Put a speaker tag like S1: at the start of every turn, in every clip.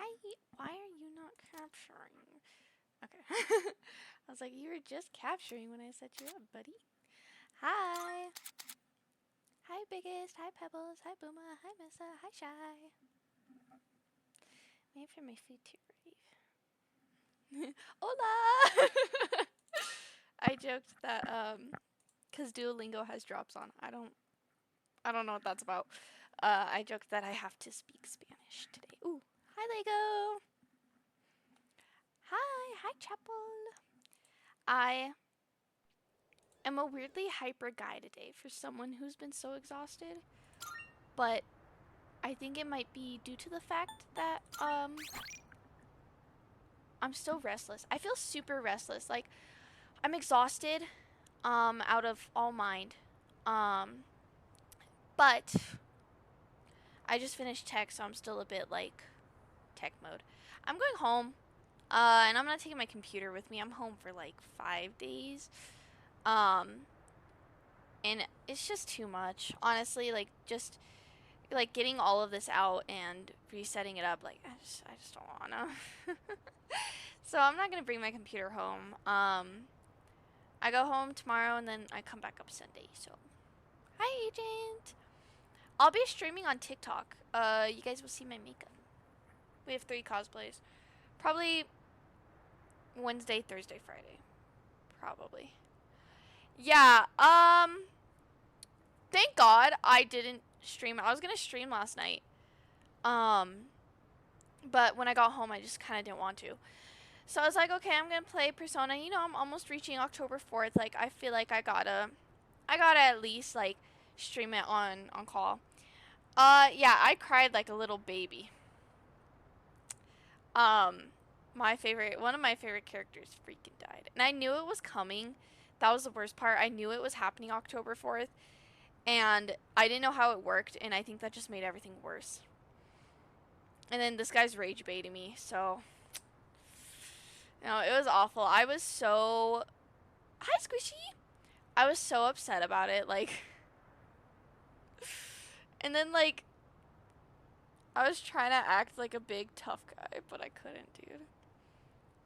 S1: Hi. Why are you not capturing? Okay. I was like, you were just capturing when I set you up, buddy. Hi. Hi, Biggest. Hi, Pebbles. Hi, Booma. Hi, Missa. Hi, Shy. Wait for my food to arrive. Hola! I joked that, because Duolingo has drops on. I don't know what that's about. I joked that I have to speak Spanish today. Ooh. Hi, Lego. Hi, Chapel. I am a weirdly hyper guy today for someone who's been so exhausted, but I think it might be due to the fact that I'm still restless. I feel super restless. Like I'm exhausted out of all mind. Um but I just finished tech, so I'm still a bit like tech mode. I'm going home. And I'm not taking my computer with me. I'm home for like 5 days. Um and it's just too much. Honestly, like just like getting all of this out and resetting it up, like I just don't wanna. So I'm not gonna bring my computer home. I go home tomorrow and then I come back up Sunday. So hi, Agent. I'll be streaming on TikTok. You guys will see my makeup. We have 3 cosplays. Probably Wednesday, Thursday, Friday. Probably. Yeah. Thank God I didn't stream. I was gonna stream last night. Um, but when I got home, I just kind of didn't want to. So I was like, okay, I'm gonna play Persona. You know, I'm almost reaching October 4th. Like, I feel like I gotta at least like stream it on call. Yeah, I cried like a little baby. Um, one of my favorite characters freaking died, and I knew it was coming. That was the worst part. I knew it was happening October 4th, and I didn't know how it worked, and I think that just made everything worse. And then this guy's rage baiting me, so it was awful. I was so hi Squishy. I was so upset about it, like, and then like I was trying to act like a big tough guy, but I couldn't, dude.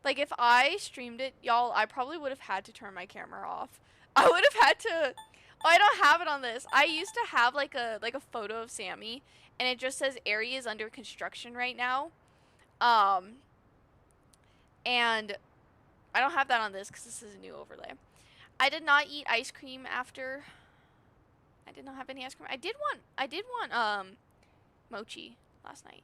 S1: Like if I streamed it, y'all, I probably would have had to turn my camera off. I would have had to. Oh, I don't have it on this. I used to have like a photo of Sammy, and it just says area is under construction right now. Um, and I don't have that on this because this is a new overlay. I did not eat ice cream after. I did not have any ice cream. I did want mochi last night.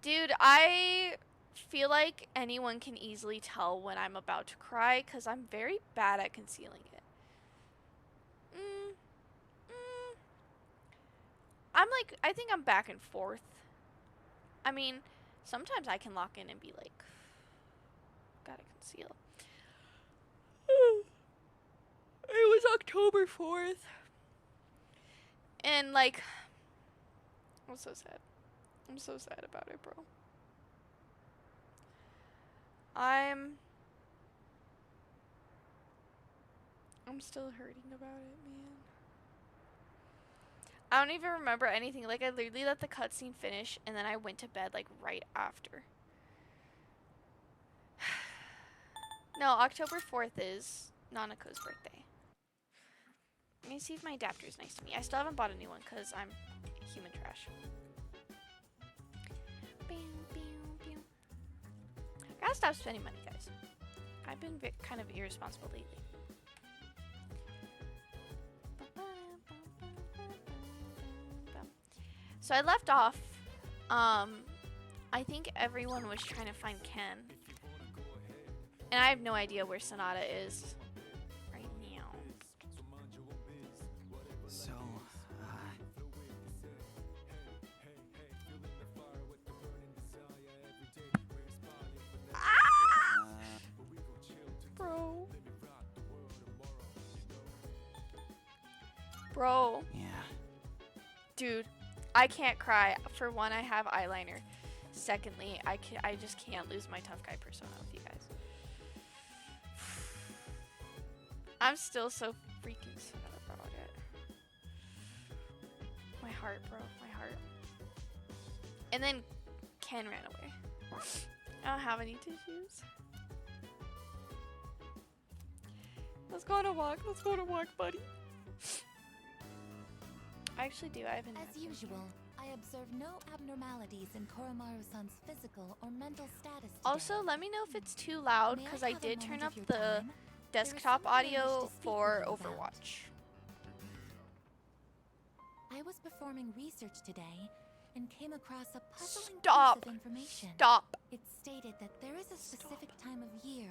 S1: Dude, I feel like anyone can easily tell when I'm about to cry because I'm very bad at concealing it. Mm, mm, I think I'm back and forth. I mean, sometimes I can lock in and be like, gotta conceal. It was October 4th. And like, I'm so sad. I'm so sad about it, bro. I'm I'm still hurting about it, man. I don't even remember anything. Like I literally let the cutscene finish and then I went to bed like right after. No, October 4th is Nanako's birthday. Let me see if my adapter is nice to me. I still haven't bought a new one because I'm human trash. Gotta stop spending money, guys. I've been kind of irresponsible lately. So I left off. I think everyone was trying to find Ken. And I have no idea where Sonata is right now.
S2: So,
S1: Bro. Bro.
S2: yeah.
S1: Dude, I can't cry. For one, I have eyeliner. Secondly, I just can't lose my tough guy persona with you guys. I'm still so freaking sad about it. My heart, bro. My heart. And then Ken ran away. I don't have any tissues. Let's go on a walk. Let's go on a walk, buddy. I actually do. I have an
S2: As usual, I observe no abnormalities in Koromaru-san's physical or mental status today.
S1: Also, let me know if it's too loud
S2: May I
S1: because I
S2: have a
S1: did
S2: moment
S1: turn
S2: of
S1: up
S2: your
S1: the
S2: time?
S1: desktop
S2: There is something I wish
S1: audio
S2: to speak
S1: for
S2: with you about.
S1: Overwatch.
S2: I was performing research today and came across a puzzling
S1: Stop.
S2: piece of information.
S1: Stop.
S2: It stated that there is a specific time of year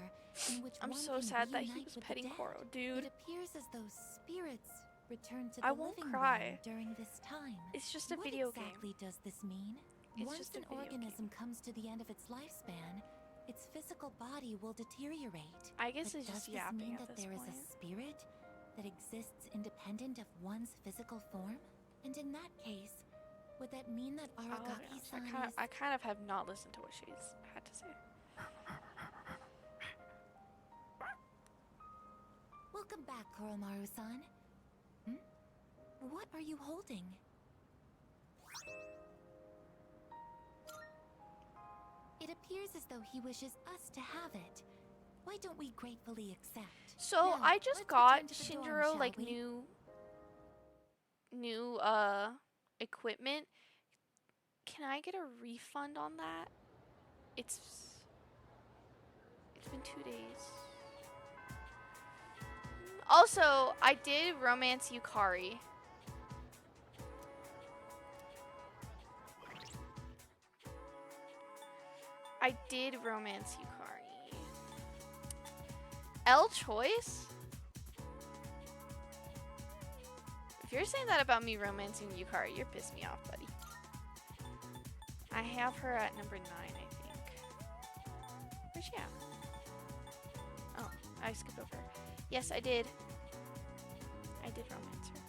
S2: in which
S1: I'm
S2: one
S1: so
S2: can
S1: sad that he
S2: reunite
S1: was
S2: with
S1: petting
S2: the dead.
S1: Koro, dude.
S2: It appears as though spirits return to
S1: I
S2: the
S1: won't
S2: living
S1: cry.
S2: realm during this time.
S1: It's just a
S2: What
S1: video
S2: exactly
S1: game.
S2: does this mean?
S1: It's
S2: Once
S1: just a
S2: an
S1: video
S2: organism comes to the end of its lifespan, its physical body will deteriorate.
S1: I guess
S2: But
S1: it's
S2: does
S1: just
S2: this
S1: yapping
S2: mean
S1: at
S2: that
S1: this
S2: there is
S1: point.
S2: a spirit that exists independent of one's physical form? And in that case, would that mean that
S1: Oh, gosh,
S2: Aragaki-san is...
S1: I kind of have not listened to what she's had to say.
S2: Welcome back, Koromaru-san. What are you holding? It appears as though he wishes us to have it. Why don't we gratefully accept?
S1: So
S2: Now,
S1: I just
S2: let's
S1: got
S2: return to the dorm,
S1: Shinjiro
S2: shall
S1: like
S2: we?
S1: new equipment. Can I get a refund on that? It's been 2 days. Also, I did romance Yukari. I did romance Yukari. L choice? If you're saying that about me romancing Yukari, you're pissing me off, buddy. I have her at number 9, I think. Where's she at? Oh, I skipped over her. Yes, I did. I did romance her.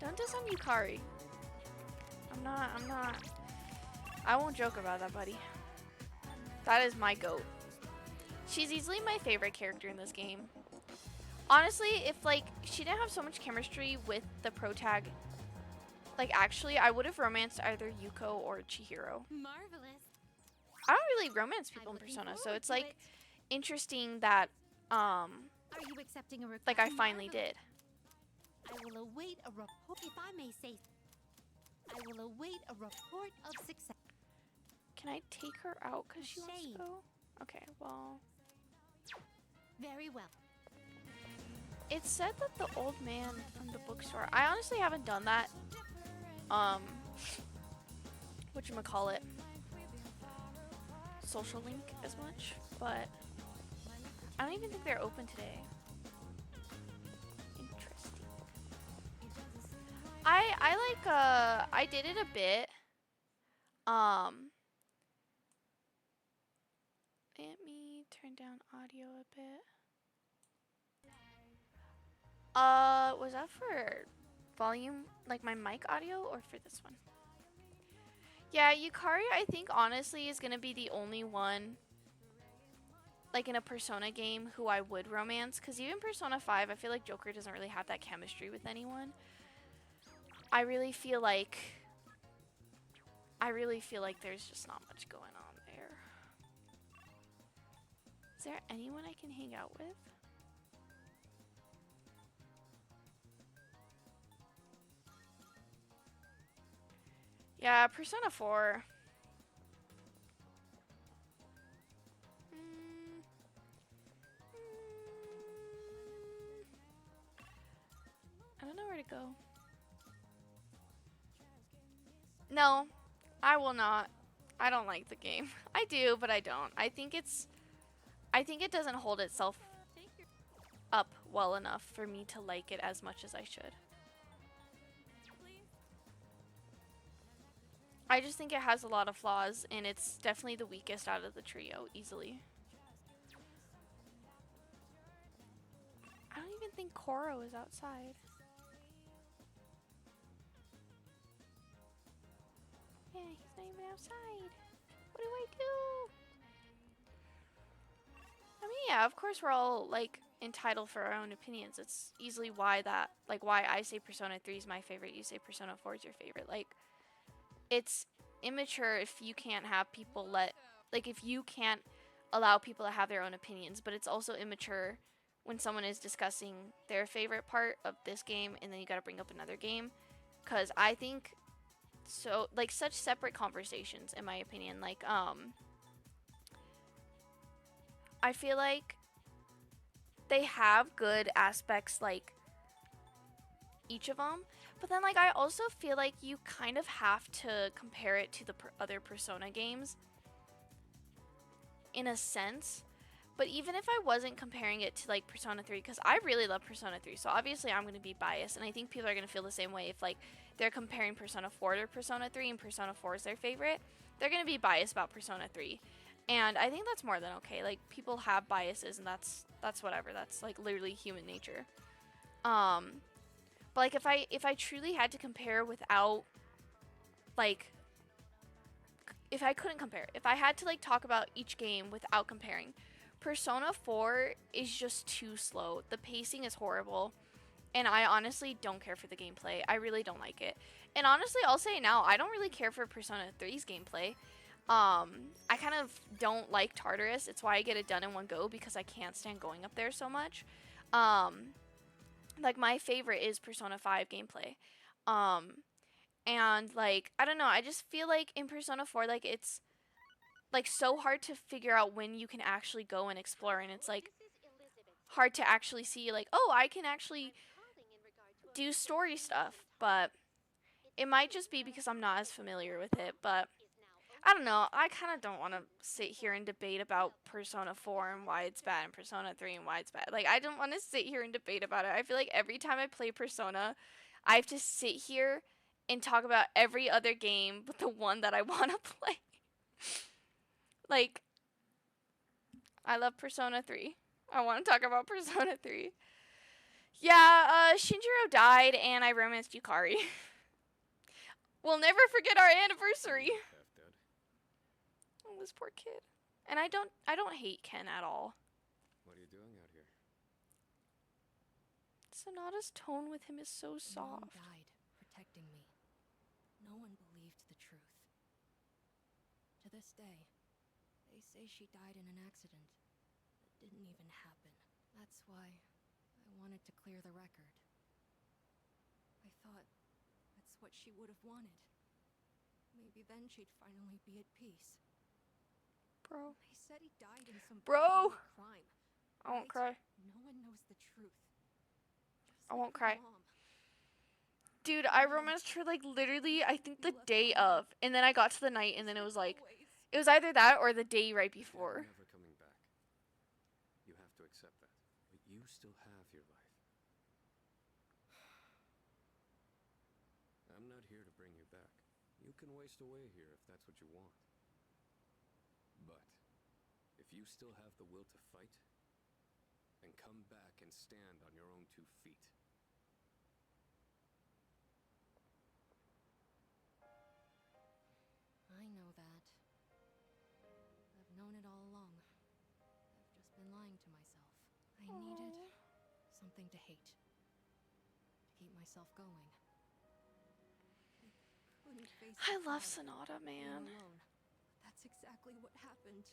S1: Don't diss on Yukari. I'm not. I won't joke about that, buddy. That is my goat. She's easily my favorite character in this game. Honestly, if like she didn't have so much chemistry with the pro tag, like actually I would have romanced either Yuko or Chihiro.
S3: Marvelous.
S1: I don't really romance people
S3: I'm
S1: in
S3: looking
S1: Persona, so
S3: forward
S1: it's
S3: to
S1: like
S3: it.
S1: interesting that
S3: Are you accepting a request?
S1: like I finally did.
S3: I will await a report. If I may say, I will await a report of success.
S1: Can I take her out because she wants to
S3: Shame.
S1: go? Okay, well.
S3: Very well.
S1: It said that the old man from the bookstore. I honestly haven't done that. Whatchamacallit? Social link as much, but I don't even think they're open today. Interesting. I did it a bit. Let me turn down audio a bit. Was that for volume, like my mic audio, or for this one? Yeah, Yukari, I think honestly is gonna be the only one, like in a Persona game, who I would romance. Cause even Persona 5, I feel like Joker doesn't really have that chemistry with anyone. I really feel like there's just not much going on there. Is there anyone I can hang out with? Yeah, Persona 4. I don't know where to go. No, I will not. I don't like the game. I do, but I don't. I think it doesn't hold itself up well enough for me to like it as much as I should. I just think it has a lot of flaws, and it's definitely the weakest out of the trio, easily. I don't even think Koro is outside. Yeah, he's not even outside. What do I do? I mean, yeah, of course we're all, like, entitled for our own opinions. It's easily why I say Persona 3 is my favorite, you say Persona 4 is your favorite. Like, it's immature if you can't have people if you can't allow people to have their own opinions, but it's also immature when someone is discussing their favorite part of this game and then you got to bring up another game, cuz I think so like such separate conversations in my opinion. I feel like they have good aspects, like each of them, but then like I also feel like you kind of have to compare it to the other Persona games in a sense. But even if I wasn't comparing it to like Persona 3, because I really love Persona 3, so obviously I'm going to be biased, and I think people are going to feel the same way if like they're comparing Persona 4 to Persona 3 and Persona 4 is their favorite. They're going to be biased about Persona 3, and I think that's more than okay. Like people have biases, and that's whatever. That's like literally human nature. Um, but like if I truly had to compare without like if I couldn't compare, if I had to like talk about each game without comparing, Persona 4 is just too slow. The pacing is horrible, and I honestly don't care for the gameplay. I really don't like it. And honestly, I'll say now, I don't really care for Persona 3's gameplay. I kind of don't like Tartarus. It's why I get it done in one go because I can't stand going up there so much. Um, like my favorite is Persona 5 gameplay. Um, and like I don't know, I just feel like in Persona 4 like it's like so hard to figure out when you can actually go and explore, and it's like hard to actually see like, oh, I can actually do story stuff, but it might just be because I'm not as familiar with it. But I don't know, I kind of don't want to sit here and debate about Persona 4 and why it's bad and Persona 3 and why it's bad. Like I don't want to sit here and debate about it. I feel like every time I play Persona I have to sit here and talk about every other game but the one that I want to play. Like I love Persona 3. I want to talk about Persona 3. Yeah, Shinjiro died and I romanced Yukari. We'll never forget our anniversary. Oh, this poor kid. And I don't hate Ken at all.
S4: What are you doing out here?
S1: Sonata's tone with him is so soft.
S2: Mom died protecting me. No one believed the truth. To this day, they say she died in an accident that didn't even happen. That's why I wanted to clear the record. I thought that's what she would have wanted. Maybe then she'd finally be at peace.
S1: Bro.
S2: They said he died in some
S1: Bro!
S2: crime.
S1: I won't cry.
S2: No one knows the truth.
S1: I won't cry.
S2: Mom.
S1: Dude, I romanced her like literally I think the day of, and then I got to the night and then it was like it was either that or the day right before.
S4: You're never coming back. You have to accept that. But you still have your life. I'm not here to bring you back. You can waste away here if that's what you want. But if you still have the will to fight, then come back and stand on your own 2 feet.
S2: I know that. I've known it all along. I've just been lying to myself. I needed something to hate. To keep myself going.
S1: I love Sonata, man.
S2: That's exactly what happened.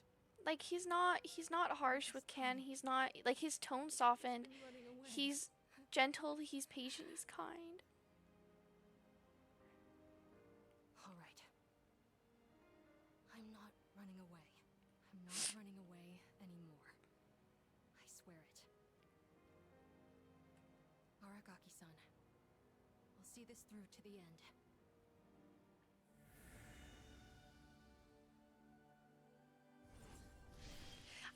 S1: Like he's not harsh with Ken. He's not like his tone softened. He's gentle, he's patient, he's kind.
S2: All right. I'm not running away. I'm not running away anymore. I swear it. Aragaki-san, we'll see this through to the end.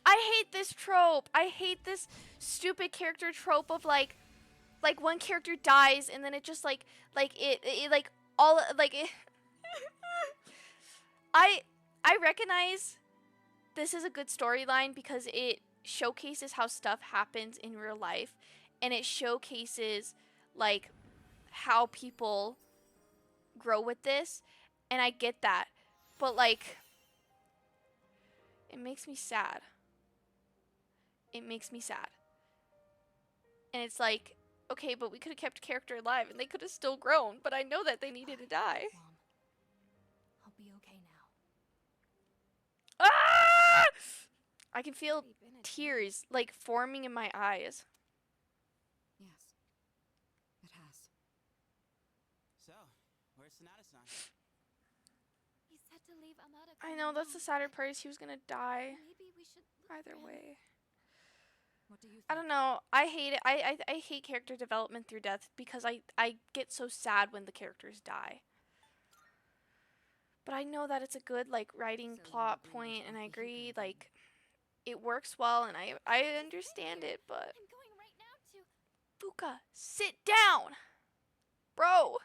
S1: I hate this trope. I hate this stupid character trope of like one character dies and then it just like it like all like it I recognize this is a good storyline because it showcases how stuff happens in real life, and it showcases like how people grow with this, and I get that, but like it makes me sad. It makes me sad. And it's like, okay, but we could have kept character alive and they could have still grown, but I know that they needed to die.
S2: Mom,
S1: I can feel
S2: Already been a day.
S1: tears like forming in my eyes.
S2: Yes, it has.
S5: So, where's Sonata-san?
S3: He said to leave Amada.
S1: I know, that's the sadder part, is he was gonna die.
S3: Maybe we should look
S1: Either
S3: for him.
S1: way.
S2: What do you think?
S1: I don't know. I hate it. I hate character development through death because I get so sad when the characters die. But I know that it's a good like writing
S2: So you
S1: plot
S2: agree with
S1: point, and I
S2: Akihiko
S1: agree
S2: then?
S1: like it works well, and I understand it. But
S3: I'm going right now to.
S1: Fuka, sit down, bro.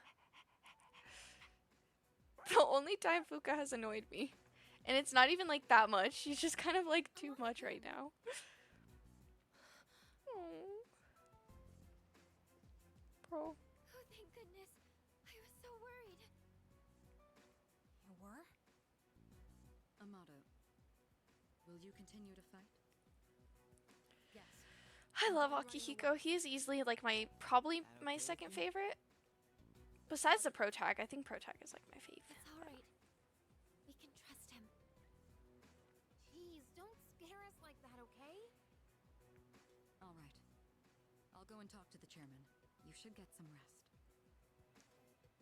S1: The only time Fuka has annoyed me, and it's not even like that much. She's just kind of like too much right now. Oh, bro.
S3: Oh, thank goodness. I was so worried.
S2: You were? Amado, will you continue to fight? Yes.
S1: I love
S2: Right away.
S1: Akihiko. He is easily like probably my second favorite. Besides the Pro Tag, I think Pro Tag is like my fave.
S3: It's all right. We can trust him. Jeez, don't scare us like that, okay?
S2: All right. I'll go and talk to the chairman. You should get some rest.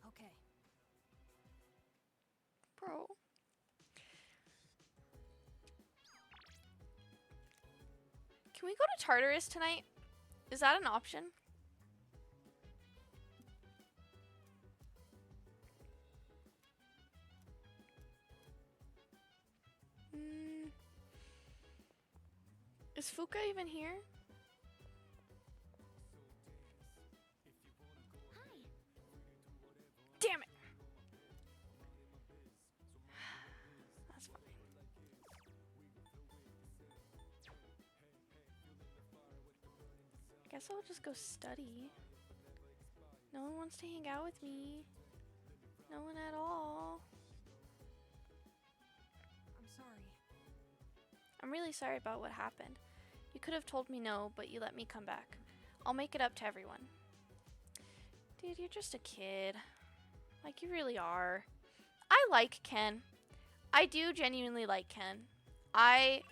S2: Okay.
S1: Bro. Can we go to Tartarus tonight? Is that an option? Is Fuka even here?
S3: Hi.
S1: Damn it! That's fine. I guess I'll just go study. No one wants to hang out with me. No one at all.
S2: I'm sorry.
S1: I'm really sorry about what happened. You could have told me no, but you let me come back. I'll make it up to everyone. Dude, you're just a kid. Like, you really are. I like Ken. I do genuinely like Ken. I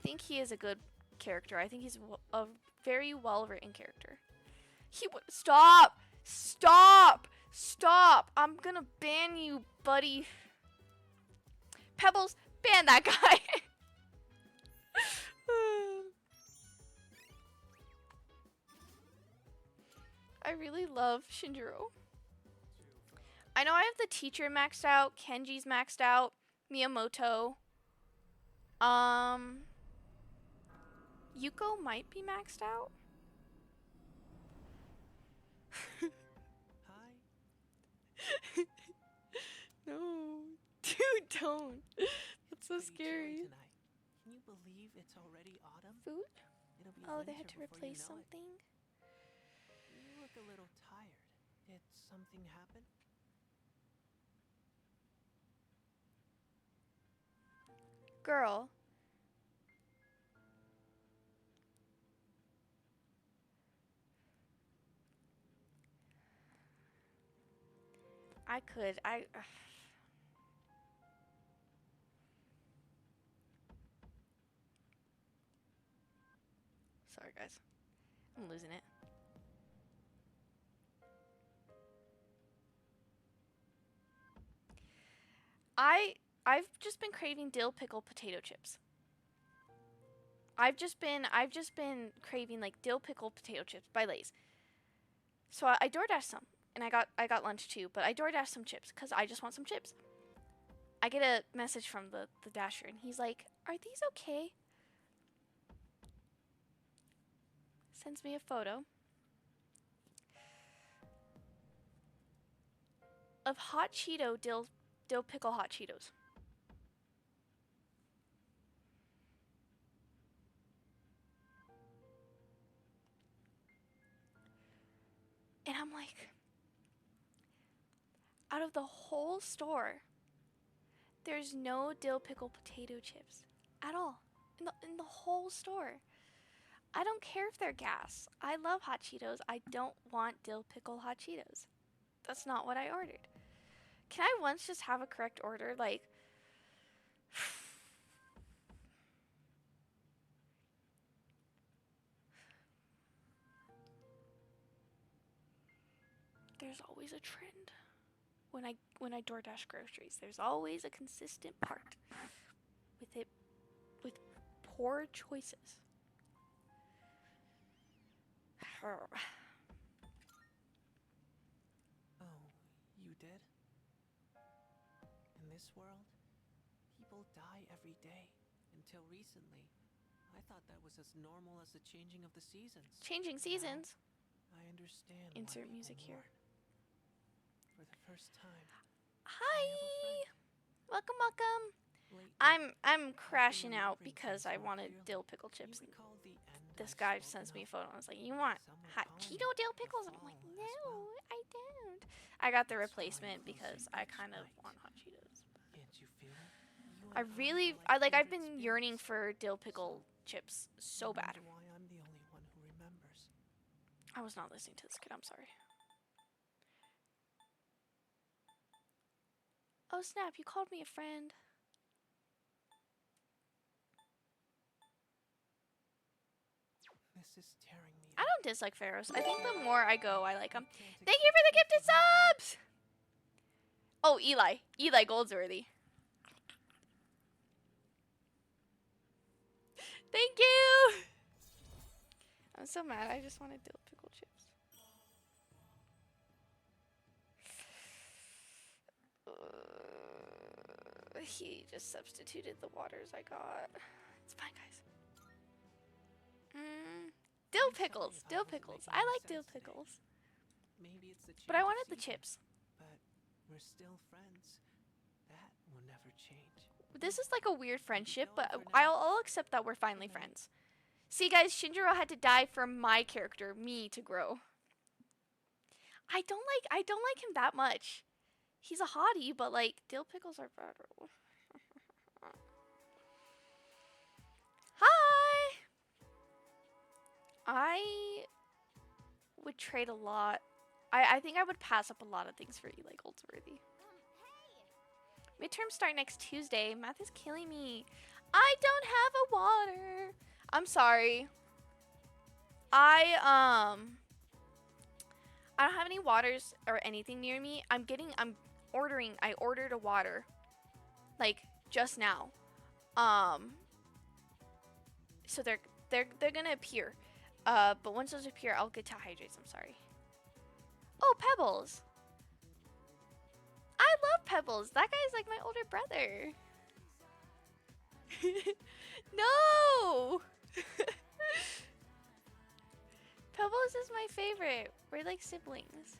S1: think he is a good character. I think he's a very well-written character. Stop! Stop! Stop! I'm gonna ban you, buddy. Pebbles, ban that guy. I really love Shinjiro. I know I have the teacher maxed out, Kenji's maxed out, Miyamoto. Yuko might be maxed out.
S6: Hi.
S1: No. Dude, don't. That's so
S6: It's pretty chilly
S1: scary.
S6: tonight. Can you believe it's already autumn?
S1: Food?
S6: It'll be
S1: Oh, they
S6: winter
S1: had to
S6: before you
S1: replace
S6: know it.
S1: something?
S6: You look a little tired. Did something happen?
S1: Girl. I Sorry, guys. I'm losing it. I've just been craving dill pickle potato chips. I've just been craving like dill pickle potato chips by Lay's. So I DoorDashed some, and I got lunch too, but I DoorDashed some chips because I just want some chips. I get a message from the dasher, and he's like, "Are these okay?" Sends me a photo of hot Cheeto dill pickle hot Cheetos. And I'm like, out of the whole store, there's no dill pickle potato chips at all in the whole store. I don't care if they're gas. I love hot Cheetos. I don't want dill pickle hot Cheetos. That's not what I ordered. Can I once just have a correct order? Like, there's always a trend. When I DoorDash groceries, there's always a consistent part with poor choices.
S6: Oh, you did? In this world, people die every day. Until recently, I thought that was as normal as the changing of the seasons.
S1: Changing
S6: Now,
S1: seasons.
S6: I understand
S1: Insert
S6: why
S1: music
S6: people
S1: here.
S6: mourn. For the first time,
S1: Hi.
S6: I have a friend.
S1: Welcome.
S6: Lately,
S1: I'm crashing
S6: been
S1: out
S6: remembering
S1: because
S6: things
S1: I
S6: more
S1: wanted
S6: clearly.
S1: dill pickle
S6: Do you
S1: chips. And
S6: recall the end
S1: this
S6: I've
S1: guy
S6: spoken
S1: sends me a
S6: of?
S1: photo. I was like, you want
S6: Some were
S1: hot
S6: calling
S1: Cheeto
S6: it
S1: dill
S6: the
S1: pickles? And I'm like,
S6: fall
S1: no,
S6: as well.
S1: I don't. I got the
S6: It's
S1: replacement
S6: drawing
S1: because
S6: closer
S1: I
S6: each
S1: kind of
S6: night.
S1: want hot Cheetos.
S6: Can't you feel it? You
S1: I
S6: and
S1: really,
S6: are
S1: I've
S6: kindred
S1: been yearning
S6: spirits.
S1: for dill pickle
S6: So,
S1: chips
S6: I
S1: so bad.
S6: wonder why I'm the only one who remembers.
S1: I was not listening to this kid. I'm sorry. Oh snap! You called me a friend.
S6: This is tearing me
S1: I
S6: up.
S1: don't dislike Pharaohs. I think the more I go, I like them.
S6: I can't
S1: Thank you for the
S6: accept
S1: gifted
S6: this anymore.
S1: subs! Oh, Eli Goldsworthy. Thank you! I'm so mad. I just wanted dill pickle chips. He just substituted the waters I got. It's fine, guys. Dill
S6: I'm sorry
S1: pickles.
S6: if I
S1: Dill
S6: wasn't
S1: pickles.
S6: making
S1: I
S6: any
S1: like dill
S6: sense today.
S1: pickles.
S6: Maybe it's the
S1: But I
S6: change of
S1: wanted the
S6: season,
S1: chips.
S6: But we're still friends. That will never change.
S1: This is like a weird friendship,
S6: going
S1: but
S6: for now.
S1: I'll accept that we're finally
S6: Good night.
S1: friends. See, guys, Shinjiro had to die for my character, me, to grow. I don't like him that much. He's a hottie, but like dill pickles are better. Hi. I would trade a lot. I think I would pass up a lot of things for Eli Goldsworthy. Midterms start next Tuesday. Math is killing me. I don't have a water. I'm sorry. I don't have any waters or anything near me. I ordered a water like just now. So they're gonna appear. But once those appear, I'll get to hydrates. I'm sorry. Oh, Pebbles. I love Pebbles. That guy's like my older brother. No! Pebbles is my favorite. We're like siblings.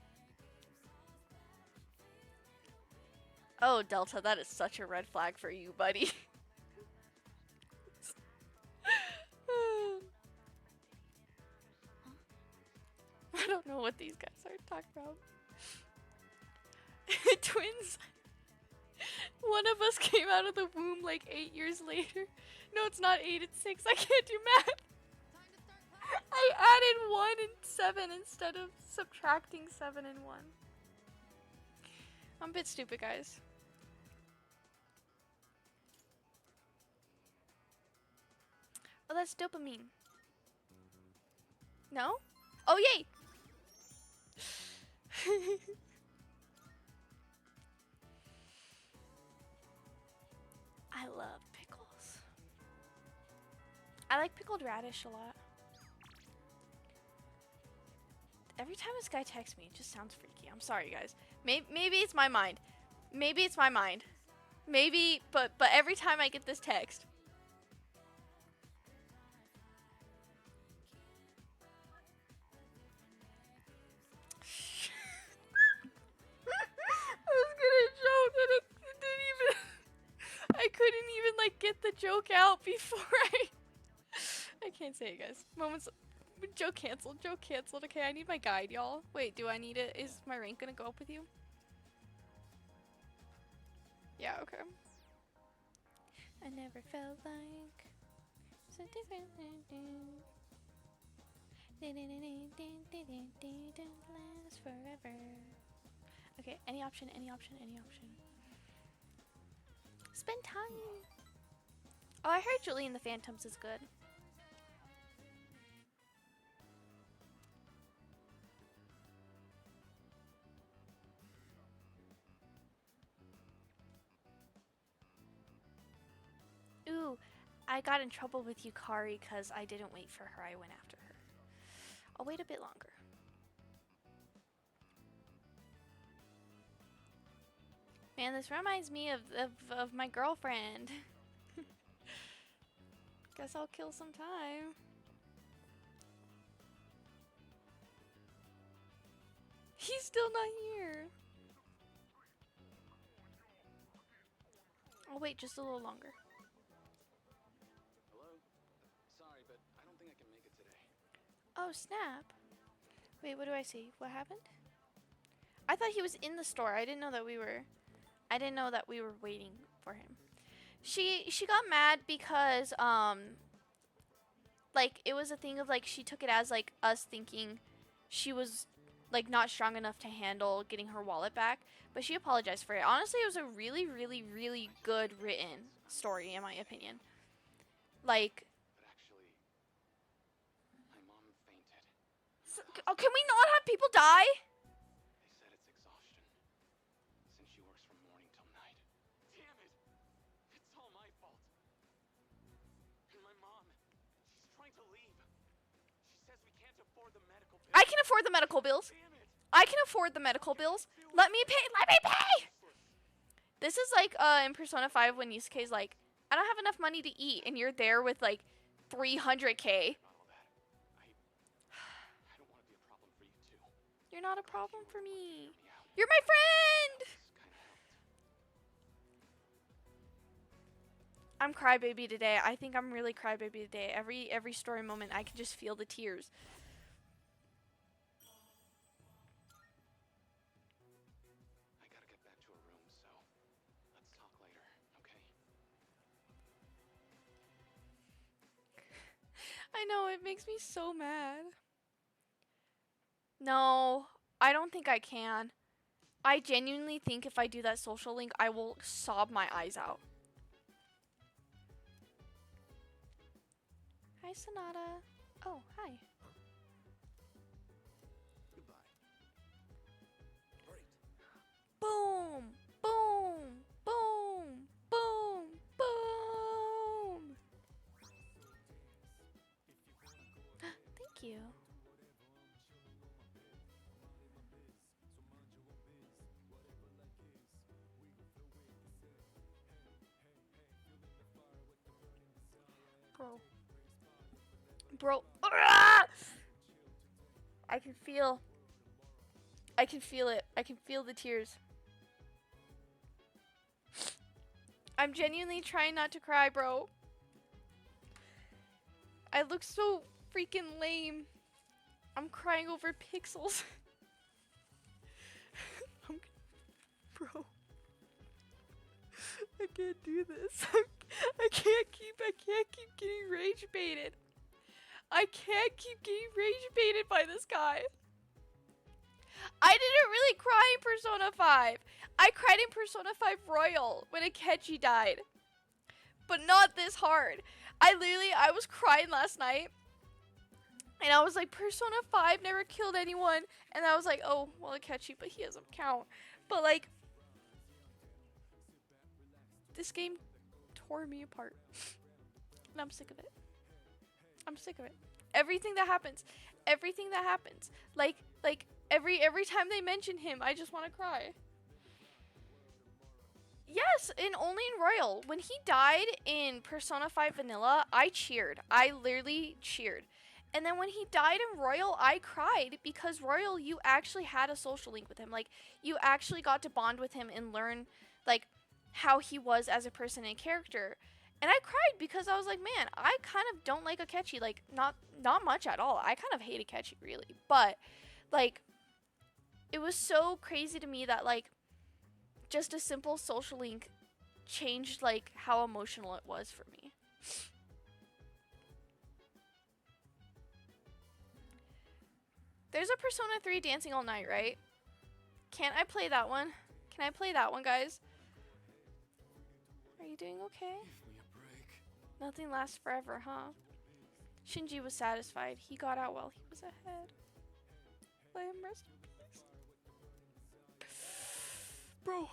S1: Oh, Delta, that is such a red flag for you, buddy. I don't know what these guys are talking about. Twins. One of us came out of the womb like 8 years later. No, it's not 8, it's 6. I can't do math. I added 1 and 7 instead of subtracting 7 and 1. I'm a bit stupid, guys. Oh, that's dopamine. No? Oh, yay! I love pickles. I like pickled radish a lot. Every time this guy texts me, it just sounds freaky. I'm sorry, guys. Maybe it's my mind. Maybe it's my mind. Maybe, but every time I get this text. I was gonna joke and it didn't even. I couldn't even like get the joke out before I can't say it, guys. Moments. Joke canceled. Joke canceled. Okay, I need my guide, y'all. Wait, do I need it? Is my rank gonna go up with you? Yeah. Okay. I never felt like so different. Last forever. Okay, any option, any option, any option. Spend time. Oh, I heard Julie and the Phantoms is good. I got in trouble with Yukari because I didn't wait for her. I went after her. I'll wait a bit longer. Man, this reminds me of my girlfriend. Guess I'll kill some time. He's still not here. I'll wait just a little longer.
S4: Hello? Sorry, but I don't think I can make it today.
S1: Oh, snap. Wait, what do I see? What happened? I thought he was in the store. I didn't know that we were waiting for him. She got mad because like it was a thing of like she took it as like us thinking she was like not strong enough to handle getting her wallet back, but she apologized for it. Honestly, it was a really, really, really good written story in my opinion. Like,
S4: But actually, my mom fainted.
S1: oh, can we not have people die?
S4: They said it's exhaustion. Since she works from morning till night. Damn it! It's all my fault. And my mom, she's trying to leave. She says we can't afford the medical bills.
S1: I can afford the medical bills.
S4: Damn it!
S1: I can afford the medical bills. Let me pay. Let me pay. This is like in Persona 5 when Yusuke's like, I don't have enough money to eat, and you're there with like 300k.
S4: About all that. I don't want to be a problem for you too.
S1: You're not a problem for me.
S4: Hear me out.
S1: You're my friend.
S4: This kind of helped.
S1: I'm crybaby today. I think I'm really crybaby today. Every story moment, I can just feel the tears.
S4: I gotta get back to her room, so let's talk later, okay?
S1: I know, it makes me so mad. No, I don't think I can. I genuinely think if I do that social link, I will sob my eyes out. Hi, Sonata. Oh, hi.
S4: Goodbye. Great.
S1: Boom, boom, boom, boom, boom. Thank you. Bro. Bro. Ah! I can feel it. I can feel the tears. I'm genuinely trying not to cry, bro. I look so freaking lame. I'm crying over pixels. Bro. I can't do this. I can't keep getting rage baited. I can't keep getting rage baited by this guy. I didn't really cry in Persona 5. I cried in Persona 5 Royal when Akechi died. But not this hard. I was crying last night. And I was like, Persona 5 never killed anyone. And I was like, oh, well, Akechi, but he doesn't count. But like, this game tore me apart. And I'm sick of it. I'm sick of it. Everything that happens. Like every time they mention him, I just want to cry. Yes, and only in Royal. When he died in Persona 5 Vanilla, I cheered. I literally cheered. And then when he died in Royal, I cried because Royal, you actually had a social link with him. Like, you actually got to bond with him and learn, like, how he was as a person and character. And I cried because I was like, man, I kind of don't like Akechi. Like, not much at all. I kind of hate Akechi, really. But, like, it was so crazy to me that, like, just a simple social link changed, like, how emotional it was for me. There's a Persona 3 Dancing All Night, right? Can't I play that one? Can I play that one, guys? Are you doing okay?
S4: Give me a break.
S1: Nothing lasts forever, huh? Shinji was satisfied. He got out while he was ahead. Let him rest in peace. Bro.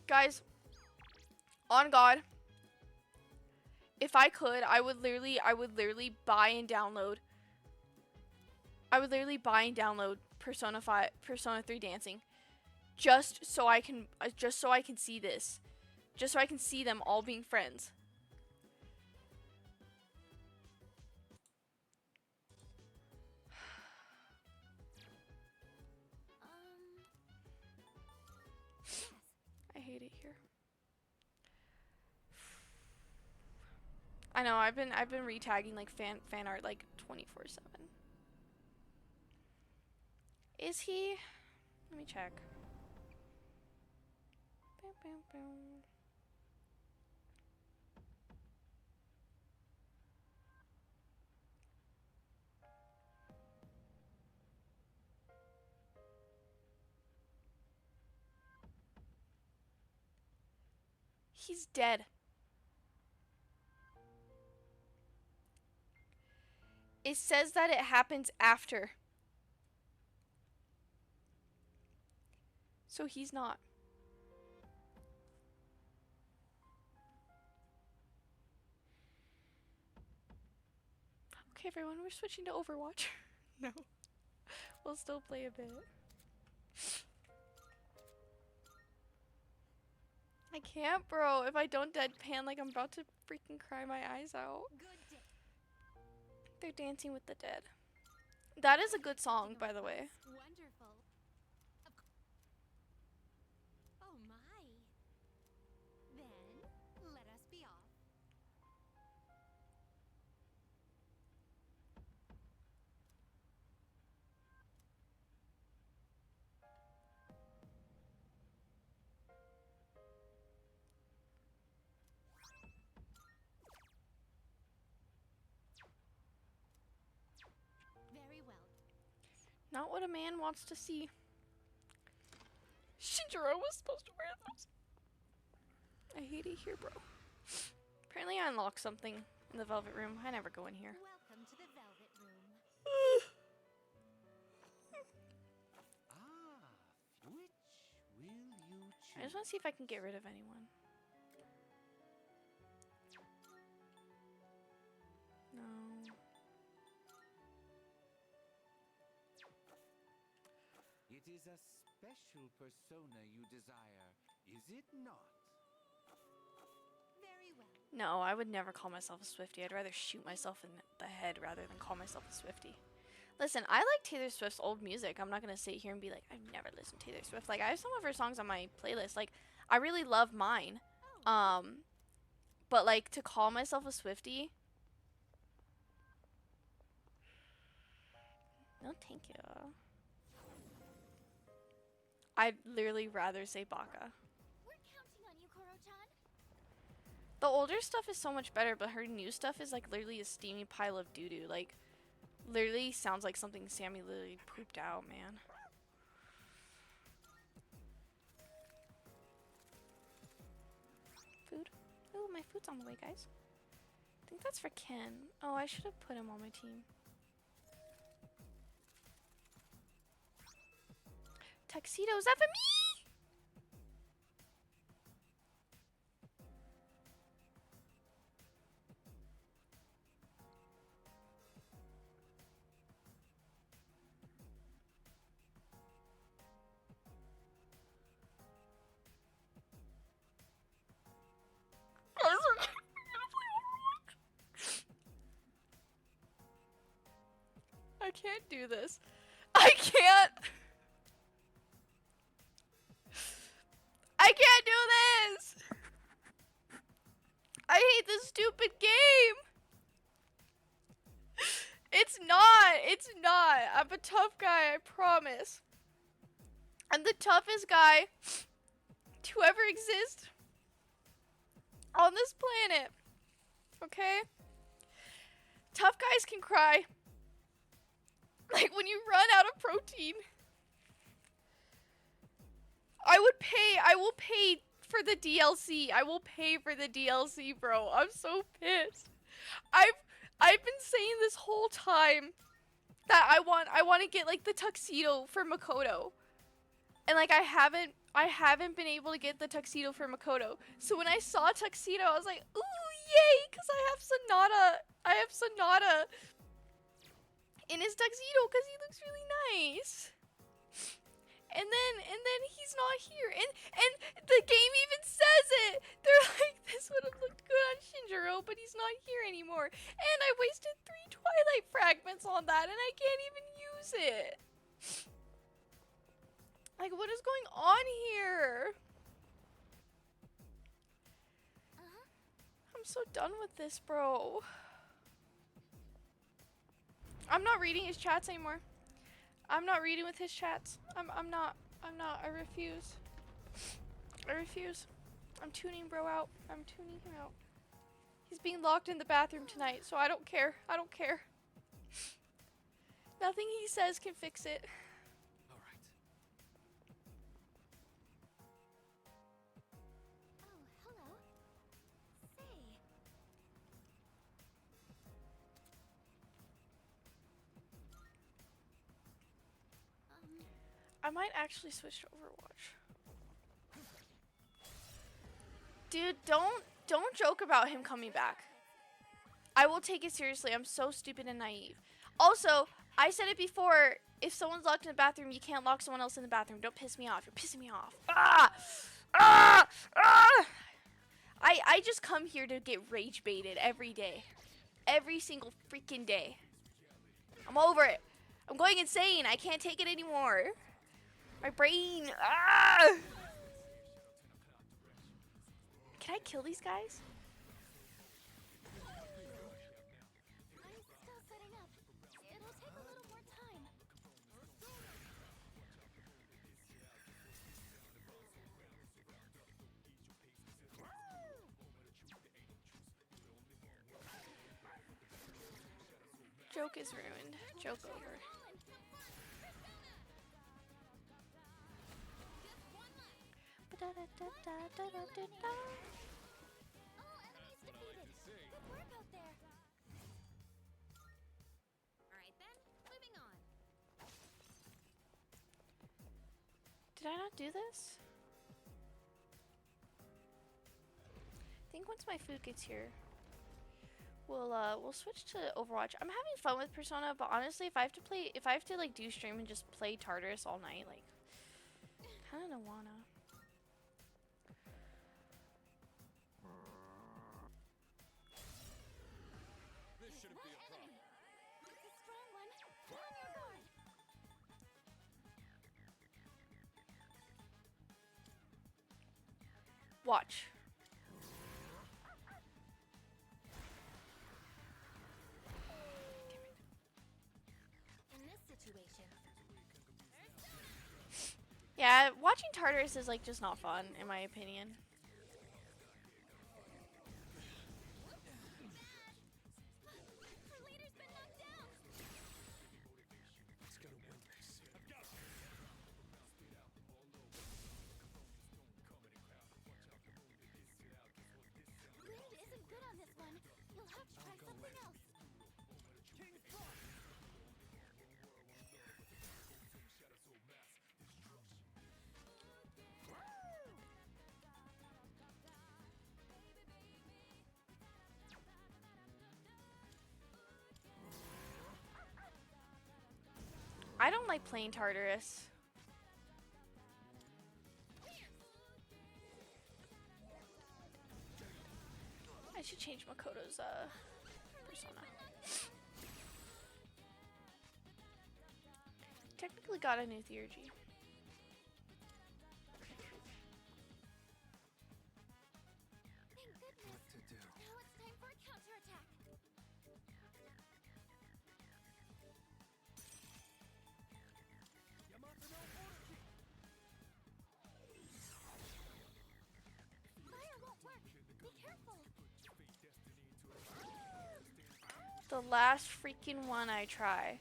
S1: Guys, on God, if I could, I would literally buy and download. Persona 3 dancing, just so I can see this, just so I can see them all being friends. I hate it here. I know I've been retagging like fan art like 24/7. Is he? Let me check. Boom, boom, boom. He's dead. It says that it happens after. So he's not. Okay, everyone, we're switching to Overwatch. No. We'll still play a bit. I can't, bro. If I don't deadpan, like, I'm about to freaking cry my eyes out. They're dancing with the dead. That is a good song, by the way.
S3: Wonderful. Oh my. Then let us be off. Very well.
S1: Not what a man wants to see. Shinjiro was supposed to wear those. I hate it here, bro. Apparently I unlocked something in the Velvet Room. I never go in here.
S3: Welcome to the Velvet Room.
S5: Which will you choose?
S1: I just want to see if I can get rid of anyone. No.
S5: It is a special persona you desire, is it not?
S3: Very well.
S1: No, I would never call myself a Swiftie. I'd rather shoot myself in the head rather than call myself a Swiftie. Listen, I like Taylor Swift's old music. I'm not going to sit here and be like, I've never listened to Taylor Swift. Like, I have some of her songs on my playlist. Like, I really love mine. But, like, to call myself a Swiftie? No, thank you. I'd literally rather say Baka.
S3: We're counting on you, Koro-chan.
S1: The older stuff is so much better, but her new stuff is, like, literally a steamy pile of doo-doo. Like, literally sounds like something Sammy literally pooped out, man. Food? Oh, my food's on the way, guys. I think that's for Ken. Oh, I should have put him on my team. Tuxedo, is that for me? I can't do this. I can't. I can't do this. I hate this stupid game. It's not. It's not. I'm a tough guy, I promise. I'm the toughest guy to ever exist on this planet. Okay? Tough guys can cry. Like when you run out of protein. I will pay for the DLC. I will pay for the DLC, bro. I'm so pissed. I've been saying this whole time that I want to get like the tuxedo for Makoto. And like I haven't I haven't been able to get the tuxedo for Makoto. So when I saw tuxedo, I was like, ooh, yay, because I have Sonata in his tuxedo because he looks really nice. And then he's not here. And the game even says it. They're like, this would have looked good on Shinjiro, but he's not here anymore. And I wasted 3 Twilight fragments on that, and I can't even use it. Like, what is going on here? I'm so done with this, bro. I'm not reading his chats anymore. I'm not reading with his chats. I'm not. I refuse. I refuse. I'm tuning bro out. I'm tuning him out. He's being locked in the bathroom tonight, so I don't care. I don't care. Nothing he says can fix it.
S4: All right.
S3: Oh, hello. Say.
S1: I might actually switch to Overwatch. Dude, don't joke about him coming back. I will take it seriously. I'm so stupid and naive. Also, I said it before. If someone's locked in the bathroom, you can't lock someone else in the bathroom. Don't piss me off. You're pissing me off. Ah! Ah! Ah! I just come here to get rage baited every day. Every single freaking day. I'm over it. I'm going insane. I can't take it anymore. My brain. Ah! Can I kill these guys?
S3: I'm still setting up. It'll take a little more time.
S1: Joke is ruined. Joke over.
S3: All enemies defeated. Good work out there. Alright then, moving on.
S1: Did I not do this? I think once my food gets here, we'll switch to Overwatch. I'm having fun with Persona, but honestly, if I have to like do stream and just play Tartarus all night, like, kind of don't wanna.
S4: This shouldn't be a problem.
S3: It's a strong one. Be on your guard.
S1: Watch.
S3: In this situation,
S1: Yeah, watching Tartarus is like just not fun, in my opinion.
S3: her leader's been knocked down.
S4: It's gonna win this.
S3: Wind isn't good on this one. You'll have to try something else.
S1: I don't like playing Tartarus. I should change Makoto's persona. Technically got a new theurgy.
S3: Thank goodness.
S4: What to do?
S3: Now it's time for a counterattack. Fire won't work. Be careful.
S1: The last freaking one I try.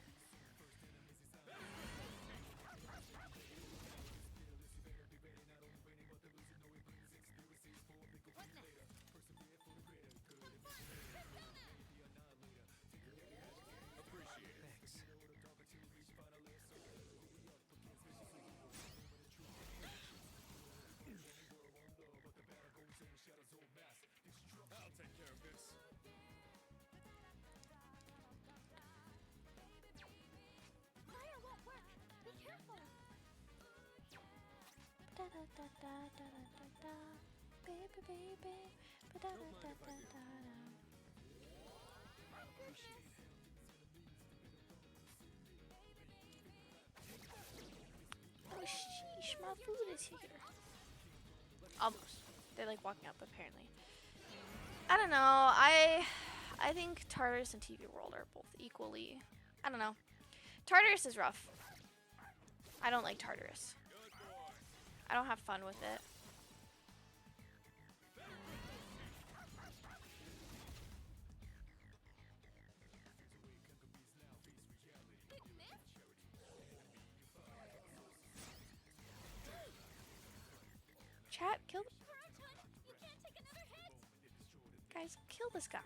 S4: Thanks.
S1: Baby, baby. Oh sheesh, my food is here. Almost. They're like walking up apparently. I don't know. I think Tartarus and TV World are both equally. I don't know. Tartarus is rough. I don't like Tartarus. I don't have fun with it. Chat, kill. Guys, kill this guy.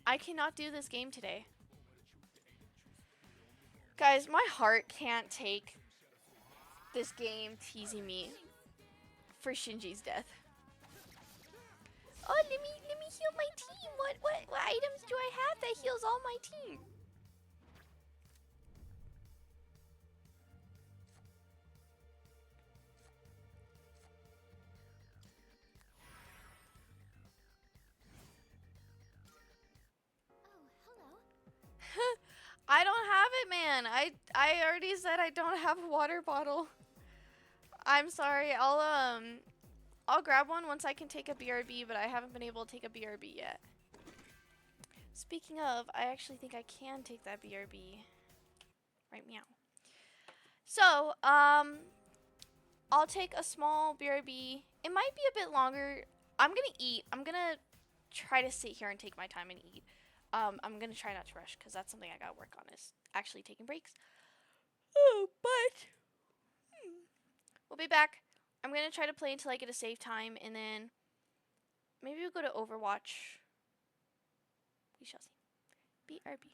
S1: I cannot do this game today. Guys, my heart can't take this game teasing me for Shinji's death. Oh, let me heal my team. What items do I have that heals all my team?
S3: Oh, hello.
S1: I don't have it, man. I already said I don't have a water bottle. I'm sorry. I'll grab one once I can take a BRB, but I haven't been able to take a BRB yet. Speaking of, I actually think I can take that BRB. Right, meow. So, I'll take a small BRB. It might be a bit longer. I'm gonna eat. I'm gonna try to sit here and take my time and eat. I'm gonna try not to rush because that's something I gotta work on is actually taking breaks. Oh, but we'll be back. I'm gonna try to play until I get a save time, and then maybe we'll go to Overwatch. We shall see. BRB.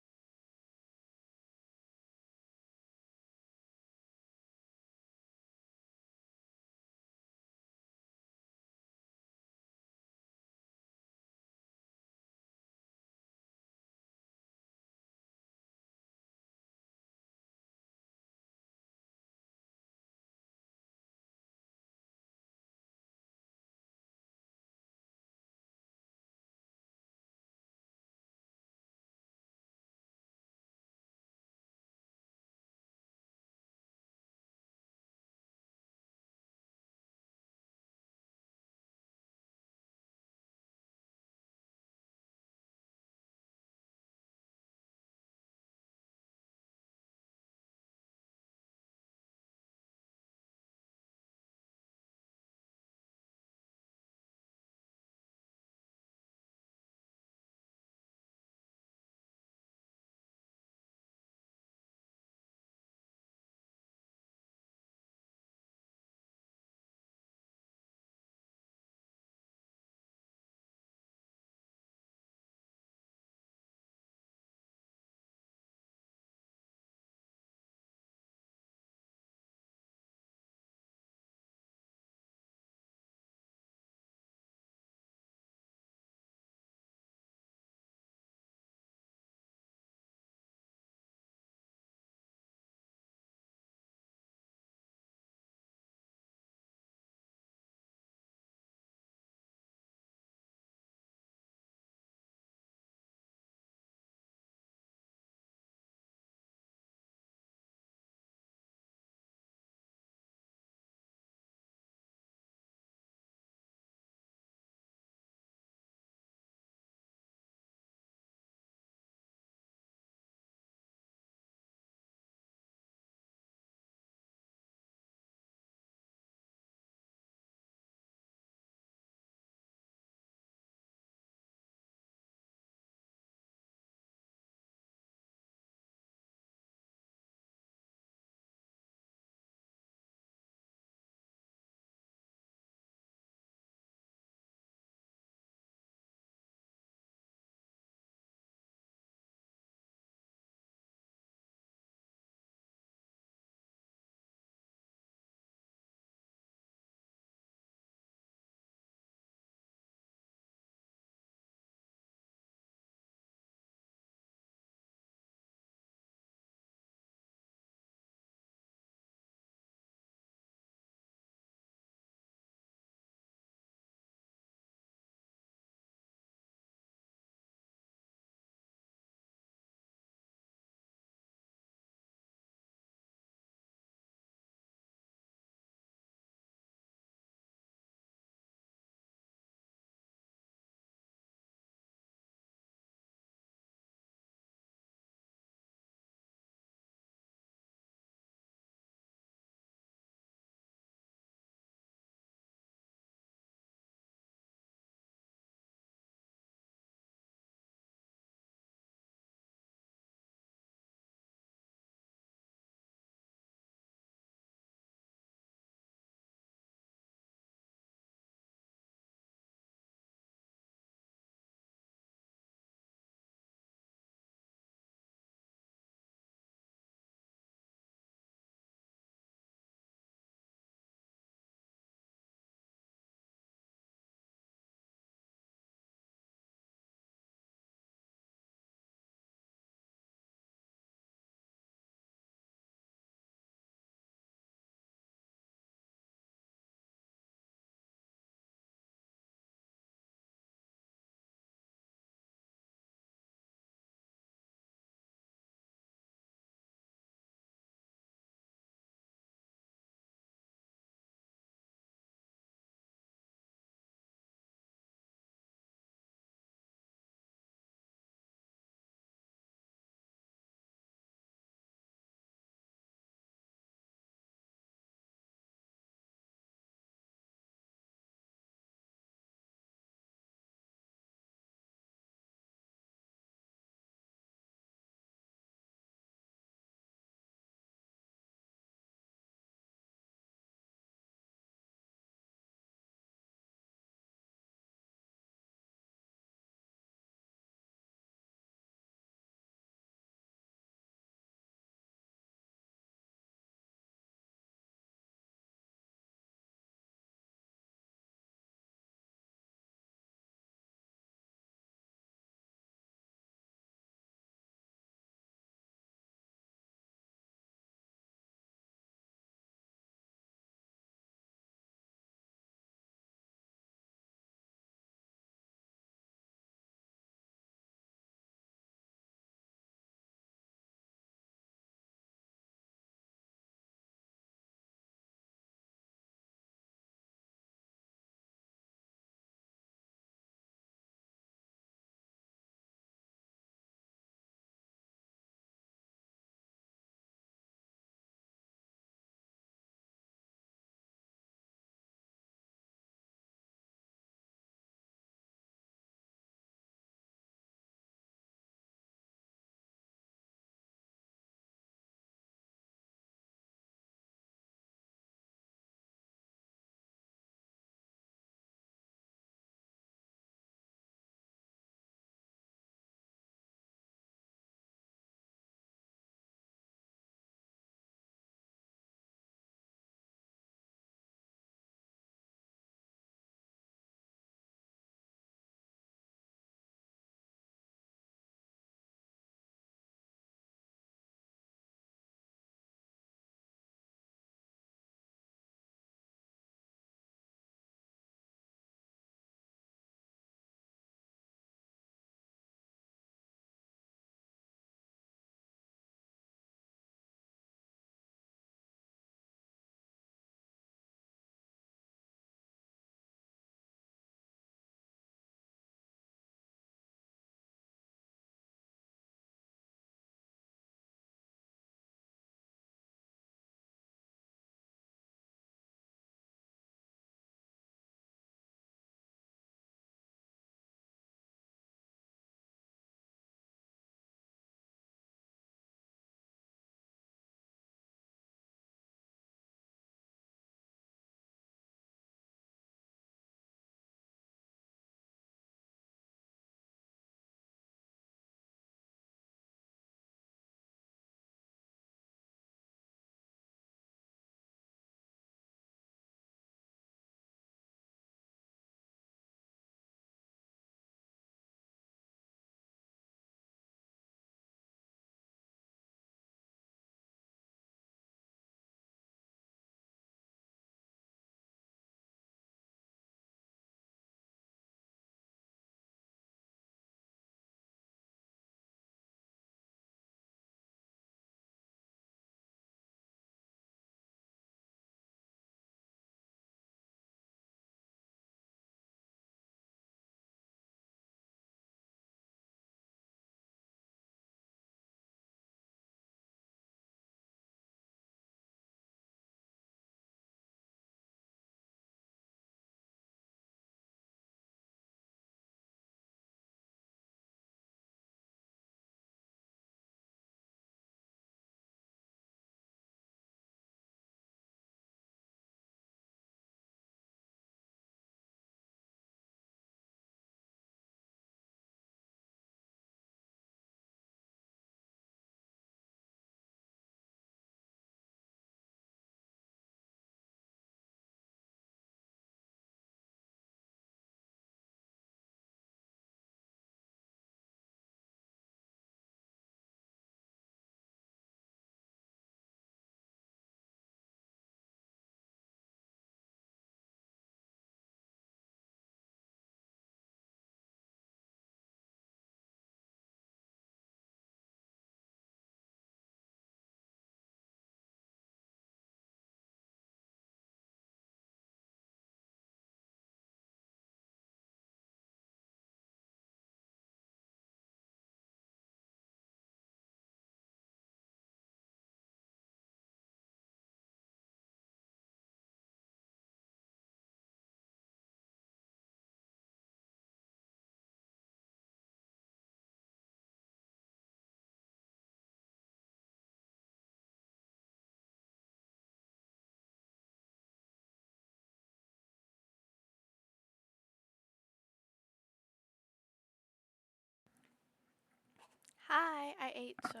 S1: Hi, I ate, so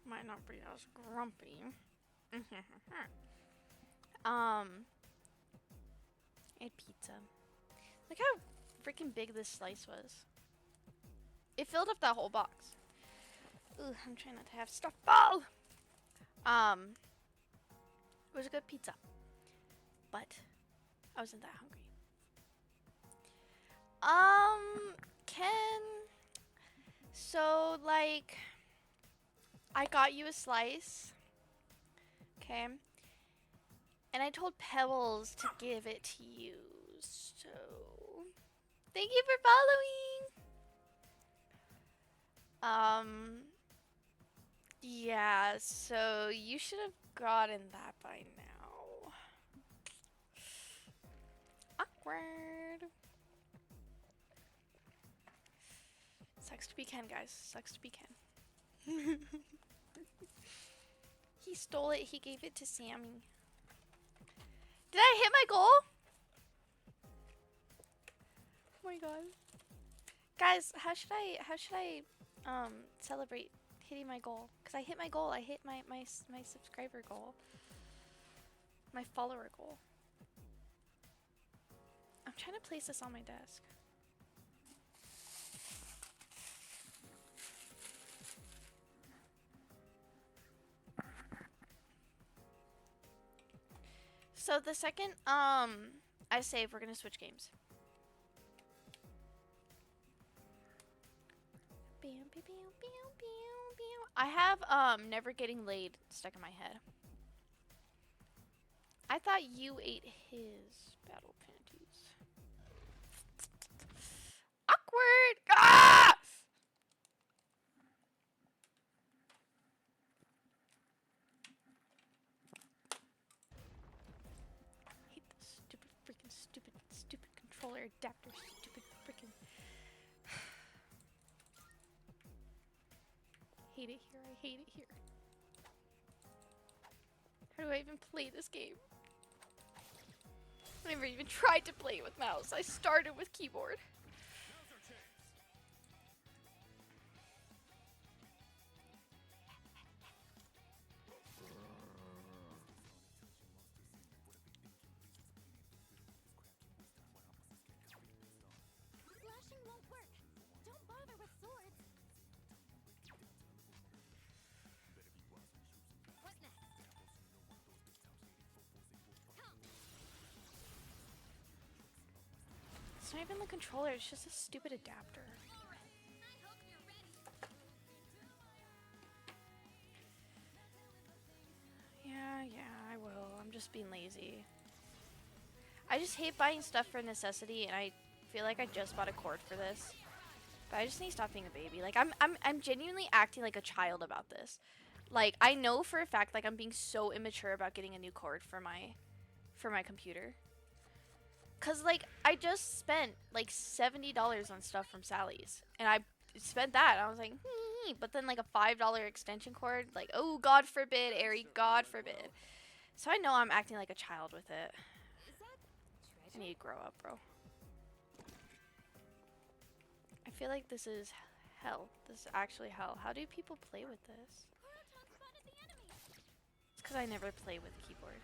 S1: might not be as grumpy. I ate pizza. Look how freaking big this slice was. It filled up that whole box. Ooh, I'm trying not to have stuff fall. It was a good pizza, but I wasn't that hungry. Ken, so like, I got you a slice, okay, and I told Pebbles to give it to you, so thank you for following. Yeah, so you should have gotten that by now. Awkward. Sucks to be Ken, guys. Sucks to be Ken. He stole it. He gave it to Sammy. Did I hit my goal? Oh my god. Guys, how should I celebrate hitting my goal? Cuz I hit my goal. I hit my subscriber goal. My follower goal. I'm trying to place this on my desk. So the second I save, we're gonna switch games. I have never getting laid stuck in my head. I thought you ate his battle panties. Awkward! Ah! I hate this stupid controller adapter. Stupid freaking. Hate it here. I hate it here. How do I even play this game? I never even tried to play it with mouse. I started with keyboard.
S3: Slashing won't work. Don't bother with swords. What next? Come.
S1: It's not even the controller. It's just a stupid adapter.
S3: I hope you're ready.
S1: Yeah, I will. I'm just being lazy. I just hate buying stuff for necessity, and I feel like I just bought a cord for this. But I just need to stop being a baby. Like I'm genuinely acting like a child about this. Like I know for a fact like I'm being so immature about getting a new cord for my computer. Cause like I just spent like $70 on stuff from Sally's, and I spent that. And I was like, but then like a $5 extension cord, like oh God forbid, Ari, God forbid. So I know I'm acting like a child with it.
S3: Is that
S1: I
S3: treasure?
S1: need to grow up, bro. I feel like this is hell. This is actually hell. How do people play with this?
S3: Kurotan spotted the enemy.
S1: It's because I never play with keyboard.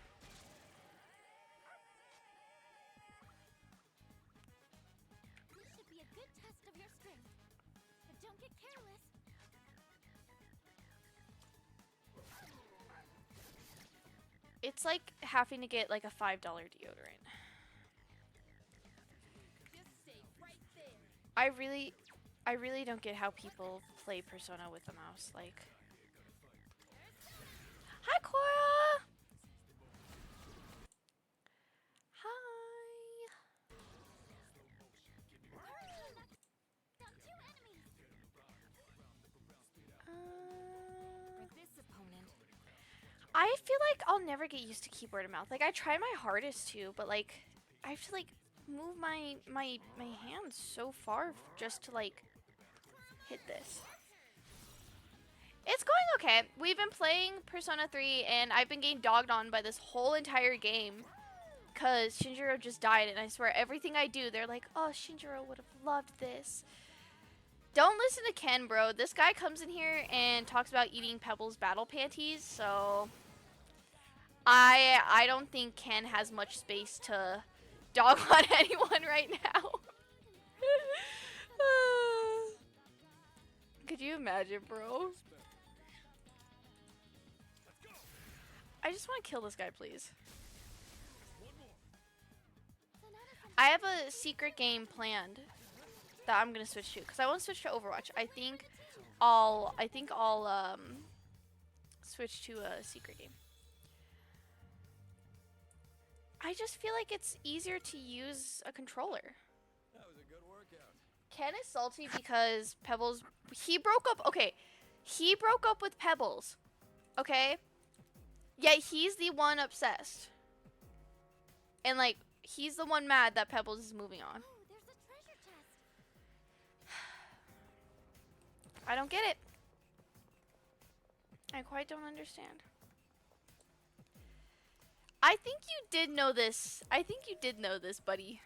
S3: This should be a good test of your strength. But don't get careless.
S1: It's like having to get like a $5 deodorant.
S3: Just stay right there.
S1: I really don't get how people play Persona with the mouse. Like, hi Cora. Hi.
S3: Kurotan knocked down 2 enemies. For this opponent.
S1: I feel like I'll never get used to keyboard and mouse. Like I try my hardest to, but like I have to like move my hands so far just to like hit this. It's going okay. We've been playing Persona 3 and I've been getting dogged on by this whole entire game because Shinjiro just died, and I swear everything I do they're like, oh, Shinjiro would have loved this. Don't listen to Ken, bro. This guy comes in here and talks about eating Pebbles battle panties, so I don't think Ken has much space to dog on anyone right now. Could you imagine, bro? I just want to kill this guy, please. I have a secret game planned that I'm gonna switch to because I want to switch to Overwatch. I think I'll switch to a secret game. I just feel like it's easier to use a controller.
S4: That was a good workout.
S1: Ken is salty because Pebbles, he broke up, okay, he broke up with Pebbles, okay? Yet he's the one obsessed. And like, he's the one mad that Pebbles is moving on.
S3: Oh, there's a treasure chest.
S1: I don't get it. I quite don't understand. I think you did know this. I think you did know this, buddy.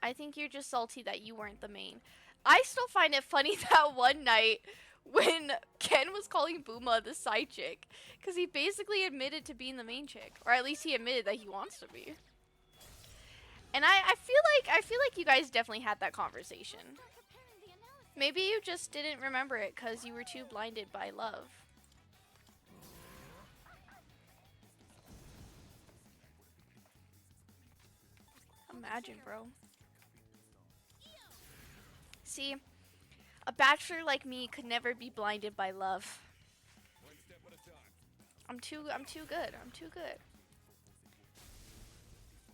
S1: I think you're just salty that you weren't the main. I still find it funny that one night when Ken was calling Booma the side chick, because he basically admitted to being the main chick, or at least he admitted that he wants to be. And I feel like you guys definitely had that conversation. Maybe you just didn't remember it because you were too blinded by love. Imagine, bro. See, a bachelor like me could never be blinded by love.
S4: One step at a time.
S1: I'm too good. I'm too good.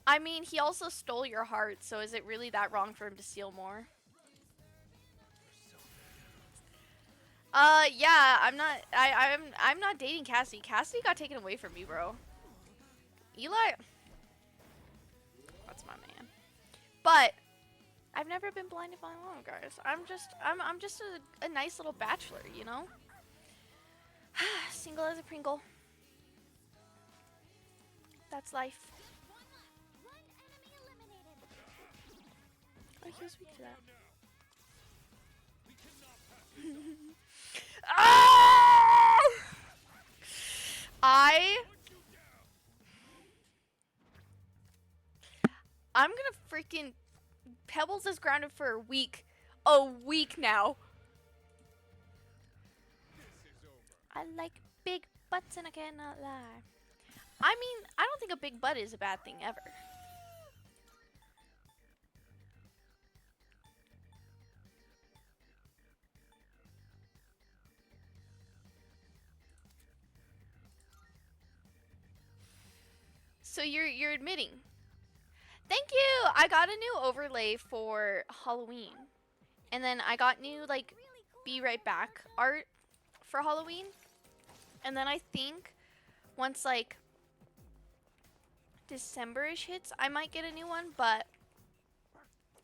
S1: I mean, he also stole your heart, so is it really that wrong for him to steal more? Yeah, I'm not dating Cassidy. Cassidy got taken away from me, bro. Eli, that's my man. But I've never been blinded by love, guys. I'm just a nice little bachelor, you know? Single as a Pringle. That's life.
S3: One enemy eliminated.
S1: Oh, he was weak to that. Ah! I'm gonna freaking Pebbles is grounded for a week. A week now. I like big butts and I cannot lie. I mean, I don't think a big butt is a bad thing ever. So you're admitting. Thank you. I got a new overlay for Halloween. And then I got new like be right back art for Halloween. And then I think once like December-ish hits, I might get a new one, but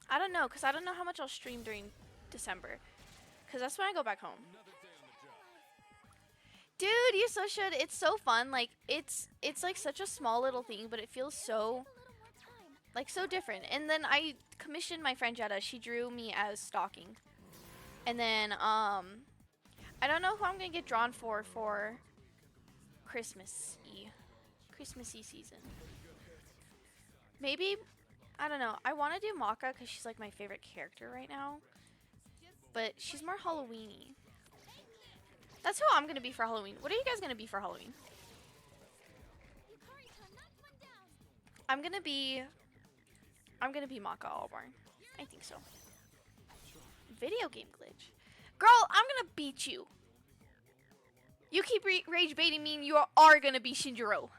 S1: I don't know, cuz I don't know how much I'll stream during December. Cuz that's when I go back home. Dude, you so should. It's so fun. Like it's like such a small little thing, but it feels so like so different. And then I commissioned my friend Jetta. She drew me as Stalking. And then I don't know who I'm going to get drawn for Christmassy season. Maybe I don't know. I want to do Maka cuz she's like my favorite character right now. But she's more Halloween-y. That's who I'm going to be for Halloween. What are you guys going to be for Halloween? I'm going to be Maka Allborn. I think so. Video game glitch. Girl, I'm going to beat you. You keep rage baiting me and you are going to be Shinjiro.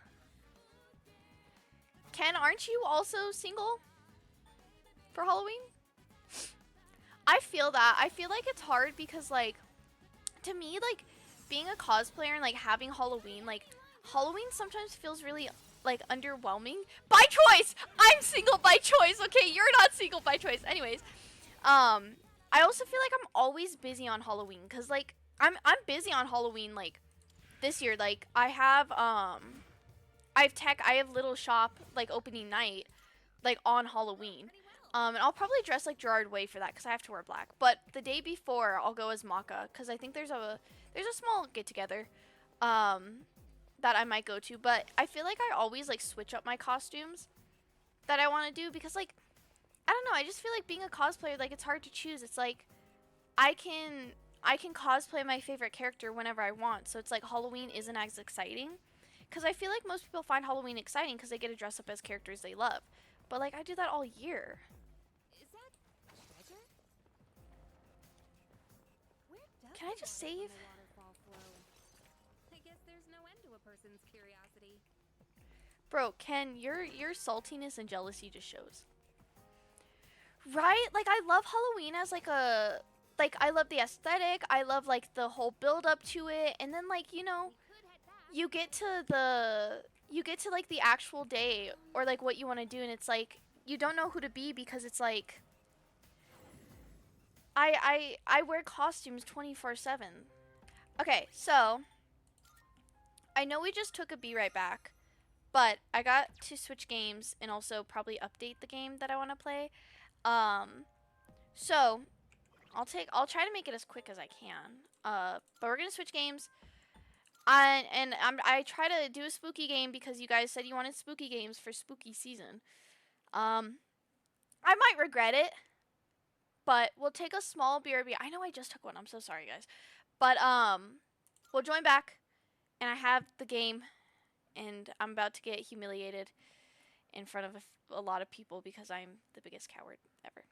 S1: Ken, aren't you also single for Halloween? I feel that. I feel like it's hard because like to me like being a cosplayer and like having Halloween, like Halloween sometimes feels really like underwhelming. By choice! I'm single by choice. Okay, you're not single by choice. Anyways, I also feel like I'm always busy on Halloween cuz like I'm busy on Halloween like this year. Like I have Little Shop like opening night like on Halloween. And I'll probably dress like Gerard Way for that because I have to wear black. But the day before, I'll go as Maka because I think there's a small get together, that I might go to. But I feel like I always like switch up my costumes that I want to do because like I don't know. I just feel like being a cosplayer, like it's hard to choose. It's like I can I can cosplay my favorite character whenever I want. So it's like Halloween isn't as exciting because I feel like most people find Halloween exciting because they get to dress up as characters they love. But like I do that all year.
S3: Is that treasure? Where does
S1: Can I
S3: the
S1: just
S3: water from
S1: save?
S3: the waterfall flow? I guess there's no end to a person's curiosity.
S1: Bro, Ken, your saltiness and jealousy just shows. Right? Like I love Halloween as like I love the aesthetic. I love like the whole build up to it, and then like
S3: We could head back.
S1: you get to like the actual day or like what you want to do, and it's like you don't know who to be because it's like I wear costumes 24/7. Okay, so I know we just took a be right back, but I got to switch games and also probably update the game that I want to play. So I'll try to make it as quick as I can. But we're gonna switch games. I try to do a spooky game because you guys said you wanted spooky games for spooky season. Um, I might regret it, but we'll take a small BRB. I know I just took one. I'm so sorry, guys. But we'll join back, and I have the game, and I'm about to get humiliated in front of a lot of people because I'm the biggest coward ever.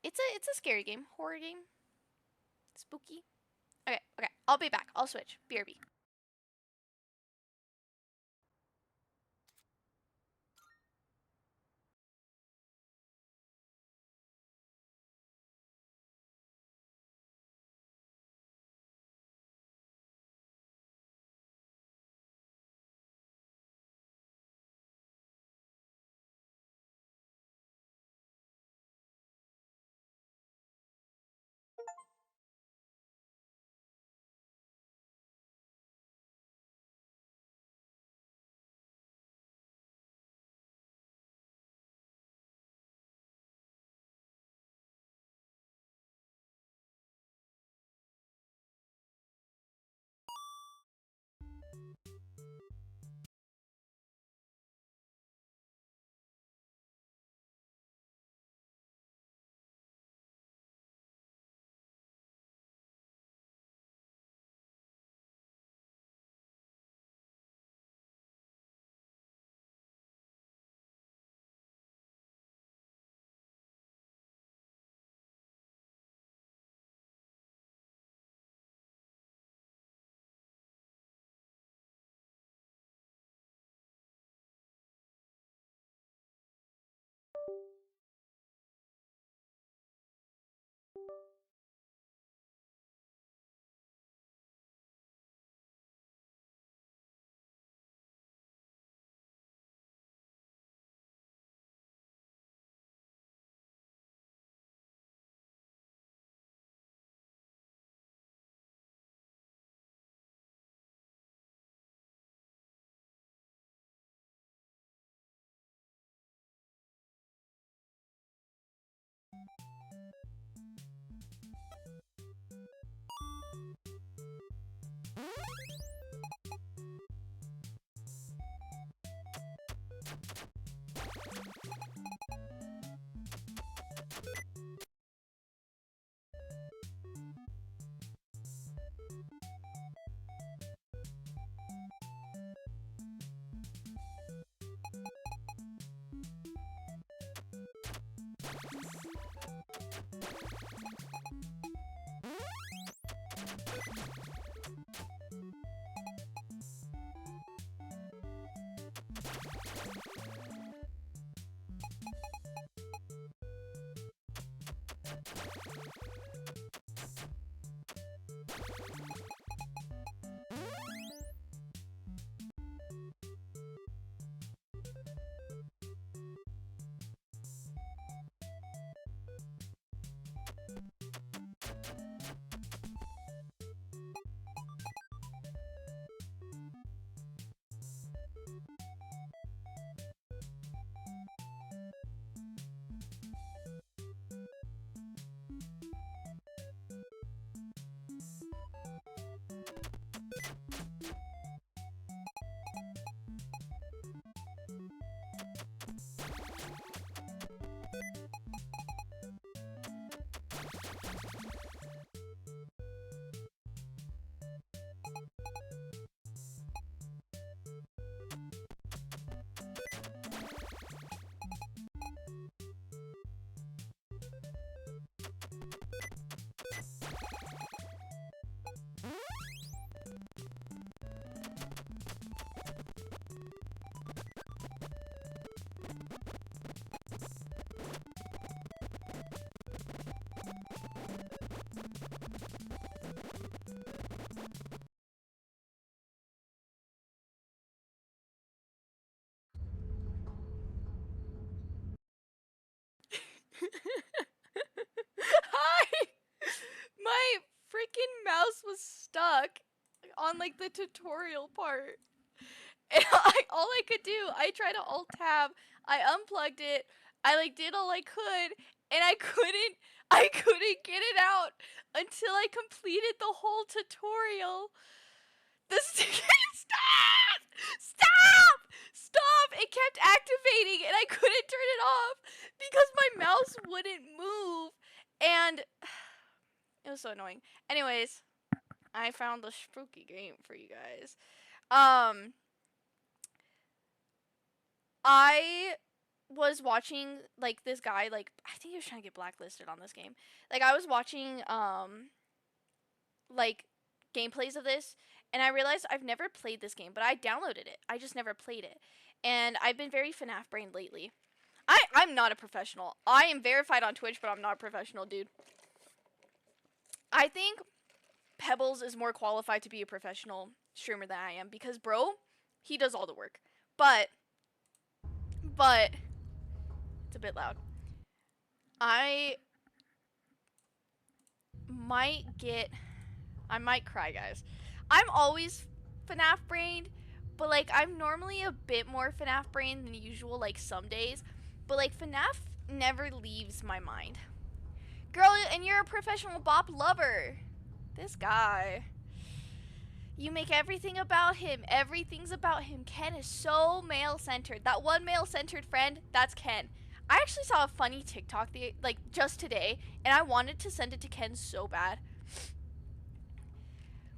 S1: It's a scary game, horror game, spooky. Okay, okay. I'll be back. I'll switch. BRB. Hi! My freaking mouse was stuck on like the tutorial part. And all I could do, I tried to alt tab, I unplugged it, I like did all I could, and I couldn't get it out until I completed the whole tutorial. The stop! Stop! Stop! It kept activating and I couldn't turn it off because my mouse wouldn't move, and it was so annoying. Anyways, I found the spooky game for you guys. I was watching like this guy, like I think he was trying to get blacklisted on this game. Like I was watching like gameplays of this, and I realized I've never played this game, but I downloaded it. I just never played it. And I've been very FNAF brained lately. I'm not a professional. I am verified on Twitch, but I'm not a professional, dude. I think Pebbles is more qualified to be a professional streamer than I am because bro, he does all the work. But it's a bit loud. I might cry, guys. I'm always FNAF brained, but like I'm normally a bit more FNAF brained than usual, like some days. But like FNAF never leaves my mind. Girl, and you're a professional bop lover. This guy. You make everything about him. Everything's about him. Ken is so male-centered. That one male-centered friend, that's Ken. I actually saw a funny TikTok just today, and I wanted to send it to Ken so bad.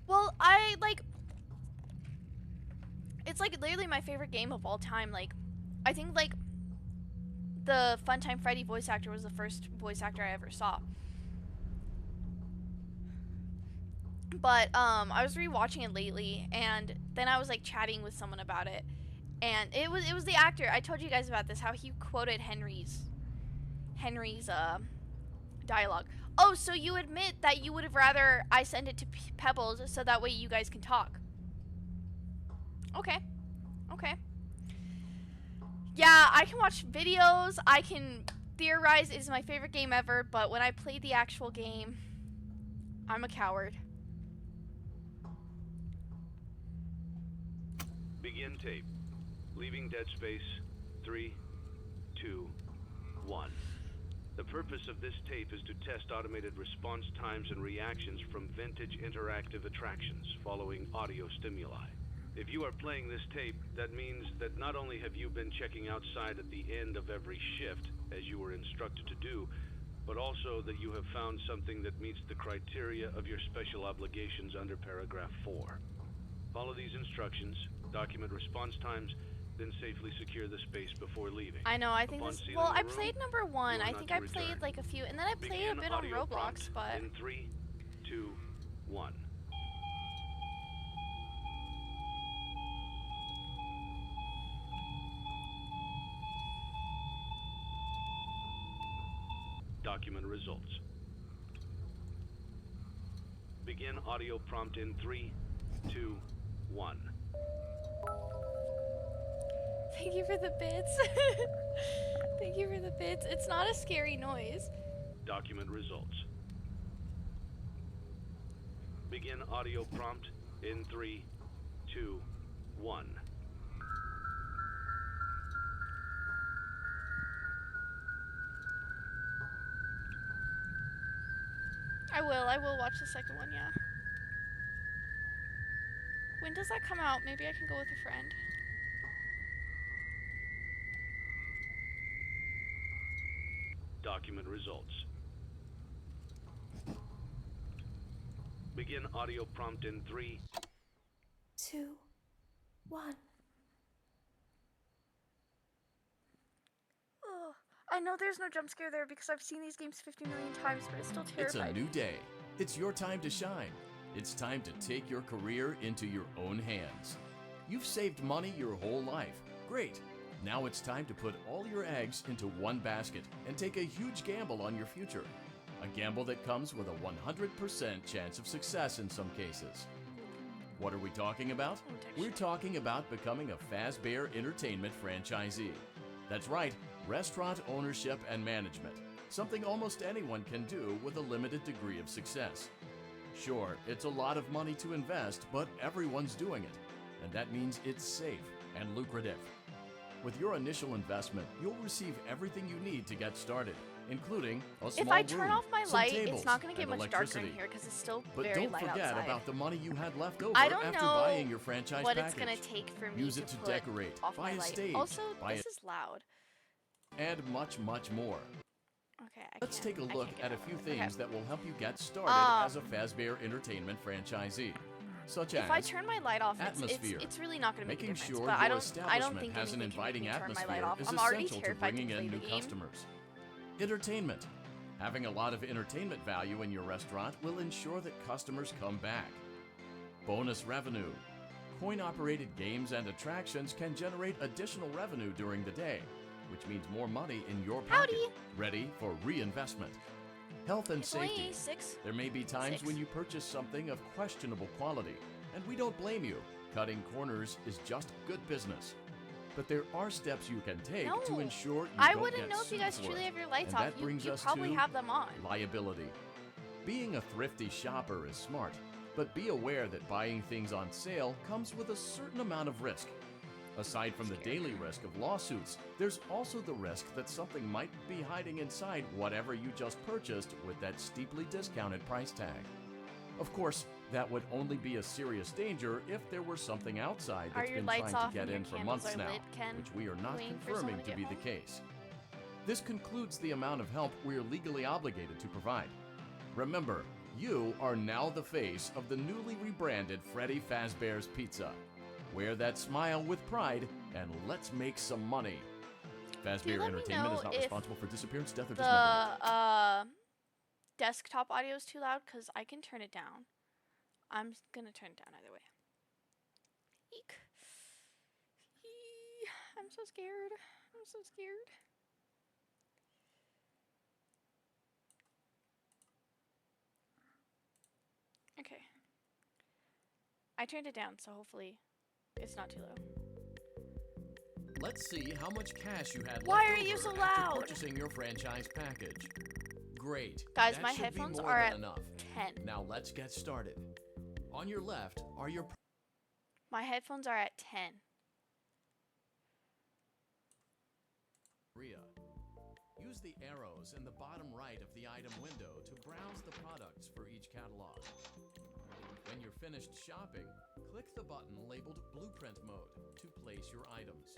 S1: Well, it's like literally my favorite game of all time. Like, I think like the Funtime Freddy voice actor was the first voice actor I ever saw. But I was rewatching it lately, and then I was like chatting with someone about it, and it was the actor. I told you guys about this, how he quoted Henry's dialogue. Oh, so you admit that you would have rather I send it to Pebbles so that way you guys can talk. Okay. Yeah, I can watch videos, I can theorize. It's my favorite game ever, but when I play the actual game, I'm a coward.
S7: Begin tape. Leaving dead space. 3, 2, 1. The purpose of this tape is to test automated response times and reactions from vintage interactive attractions following audio stimuli. If you are playing this tape, that means that not only have you been checking outside at the end of every shift, as you were instructed to do, but also that you have found something that meets the criteria of your special obligations under paragraph 4. Follow these instructions, document response times, then safely secure the space before leaving.
S1: I know, I think
S7: Upon
S1: this.
S7: sealing
S1: Well,
S7: the
S1: I
S7: room,
S1: played number 1.
S7: you are
S1: I
S7: not
S1: think
S7: to
S1: I played
S7: return.
S1: like a few, and then I played a
S7: Begin
S1: bit on
S7: audio
S1: Roblox,
S7: prompt
S1: but.
S7: in 3, 2, 1. Document results. Begin audio prompt in 3, 2, 1.
S1: Thank you for the bits. Thank you for the bits. It's not a scary noise.
S7: Document results. Begin audio prompt in 3, 2, 1.
S1: I will watch the second one, yeah. When does that come out? Maybe I can go with a friend.
S7: Document results. Begin audio prompt in 3,
S8: 2, 1.
S1: Oh, I know there's no jump scare there because I've seen these games 50 million times, but it's still
S9: It's
S1: terrifying.
S9: a new day. It's your time to shine. It's time to take your career into your own hands. You've saved money your whole life. Great. Now it's time to put all your eggs into one basket and take a huge gamble on your future. A gamble that comes with a 100% chance of success in some cases. What are we talking about? We're talking about becoming a Fazbear Entertainment franchisee. That's right, restaurant ownership and management. something almost anyone can do with a limited degree of success. Sure, it's a lot of money to invest, but everyone's doing it, and that means it's safe and lucrative. With your initial investment, you'll receive everything you need to get started, including a small
S1: If I turn
S9: room,
S1: off my
S9: some
S1: light,
S9: tables,
S1: it's not going to get
S9: and
S1: much darker in
S9: electricity.
S1: here because it's still
S9: But
S1: very
S9: don't
S1: light
S9: forget
S1: outside.
S9: about the money you had left over
S1: I don't
S9: after
S1: know
S9: buying your franchise
S1: what
S9: package.
S1: it's going to take for me
S9: Use
S1: to
S9: it to
S1: put
S9: decorate,
S1: off
S9: buy
S1: my
S9: a
S1: light.
S9: stage,
S1: Also,
S9: buy
S1: this is loud.
S9: and much, much more.
S1: Okay,
S9: Let's take a
S1: I
S9: look
S1: can't get
S9: at a
S1: out of
S9: few
S1: it.
S9: things
S1: Okay.
S9: that will help you get started as a Fazbear Entertainment franchisee, such as
S1: If I turn my light off,
S9: atmosphere.
S1: it's really not going to make a
S9: Making
S1: difference.
S9: sure
S1: but
S9: your
S1: I don't
S9: establishment
S1: think
S9: has an
S1: anything can make
S9: inviting
S1: me turn my light
S9: atmosphere
S1: off.
S9: is
S1: I'm already
S9: essential to
S1: terrified
S9: bringing
S1: to play
S9: in
S1: the
S9: new
S1: game.
S9: customers. Entertainment. Having a lot of entertainment value in your restaurant will ensure that customers come back. Bonus revenue. Coin-operated games and attractions can generate additional revenue during the day, which means more money in your pocket,
S1: Howdy.
S9: ready for reinvestment. Health and
S1: It's only
S9: safety.
S1: 6.
S9: There may be times when you purchase something of questionable quality, and we don't blame you. Cutting corners is just good business. But there are steps you can take to
S1: No.
S9: ensure you
S1: I
S9: don't
S1: wouldn't
S9: get
S1: know if you
S9: sued
S1: guys
S9: for
S1: truly
S9: it.
S1: have your lights
S9: And
S1: off.
S9: that brings
S1: You
S9: us
S1: probably
S9: to
S1: have them on.
S9: liability. Being a thrifty shopper is smart, but be aware that buying things on sale comes with a certain amount of risk. Aside from the daily risk of lawsuits, there's also the risk that something might be hiding inside whatever you just purchased with that steeply discounted price tag. Of course, that would only be a serious danger if there were something outside
S1: Are
S9: that's
S1: your
S9: been
S1: lights
S9: trying
S1: off
S9: to get
S1: and your
S9: in for
S1: candles
S9: months
S1: are
S9: now,
S1: lit, Ken?
S9: which we are not
S1: Waiting for someone
S9: confirming
S1: to
S9: to
S1: get
S9: be the
S1: home?
S9: case. This concludes the amount of help we are legally obligated to provide. Remember, you are now the face of the newly rebranded Freddy Fazbear's Pizza. Wear that smile with pride, and let's make some money. Fazbear
S1: let me
S9: Entertainment
S1: know
S9: is not
S1: if
S9: responsible for disappearance, death, or dismemberment.
S1: The desktop audio is too loud because I can turn it down. I'm gonna turn it down either way. Eek. Eee. I'm so scared. I'm so scared. Okay. I turned it down, so hopefully it's not too low.
S9: Let's see how much cash you had
S1: Why
S9: left
S1: are you
S9: over
S1: so
S9: after
S1: loud?
S9: purchasing your franchise package. Great.
S1: Guys,
S9: That
S1: my
S9: should be
S1: headphones
S9: more
S1: are
S9: than
S1: at
S9: enough.
S1: 10.
S9: Now let's get started. On your left are your
S1: My headphones are at 10.
S9: Ria. Use the arrows in the bottom right of the item window to browse the products for each catalog. When you're finished shopping, click the button labeled Blueprint Mode to place your items.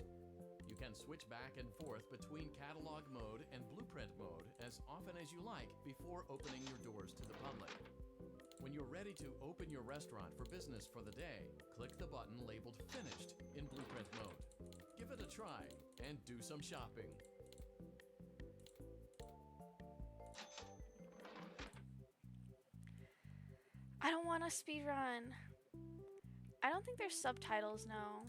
S9: You can switch back and forth between Catalog Mode and Blueprint Mode as often as you like before opening your doors to the public. When you're ready to open your restaurant for business for the day, click the button labeled Finished in Blueprint Mode. Give it a try and do some shopping.
S1: I don't want to speedrun. I don't think there's subtitles, no.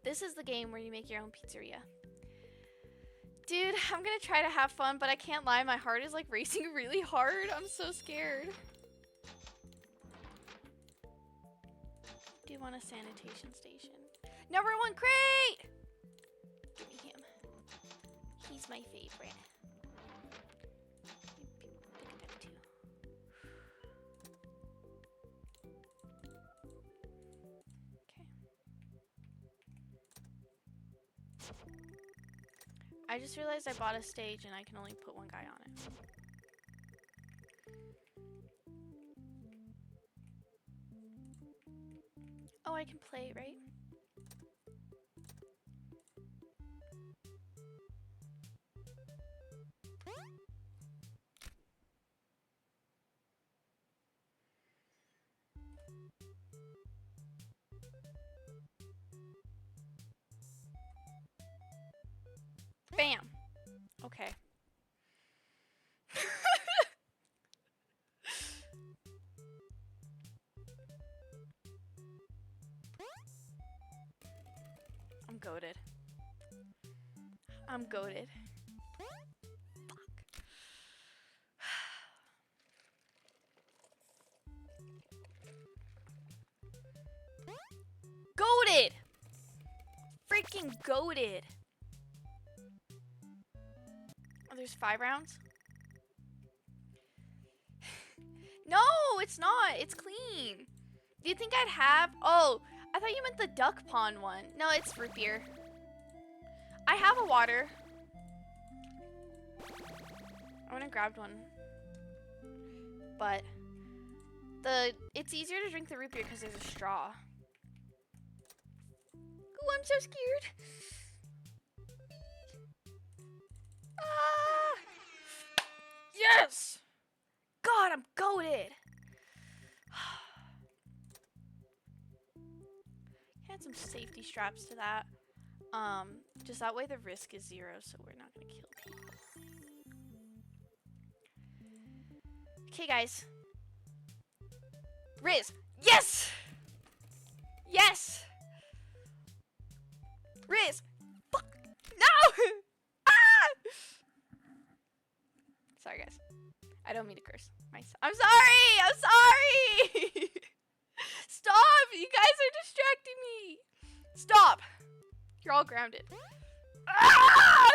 S1: This is the game where you make your own pizzeria. Dude, I'm gonna try to have fun, but I can't lie, my heart is like racing really hard. I'm so scared. Do you want a sanitation station? Number 1 crate! Give me him. He's my favorite. Pick it up too. Okay. I just realized I bought a stage and I can only put one guy on it. Oh, I can play, right? Bam. Okay. I'm goated. I'm goated. Fuck. freaking goated. Oh, there's 5 rounds? No, it's not. It's clean. Do you think I'd have? Oh, I thought you meant the duck pond one. No, it's root beer. I have a water. I went and grabbed one. But it's easier to drink the root beer because there's a straw. Ooh, I'm so scared. Ah! Yes! God, I'm goated. Add some safety straps to that. Just that way the risk is 0, so we're not gonna kill people. Okay, guys. Riz. Yes! Yes! Riz! Fuck! No! Ah! Sorry, guys. I don't mean to curse. I'm sorry! I'm sorry! Stop! You guys are distracting me! Stop! You're all grounded. Ah!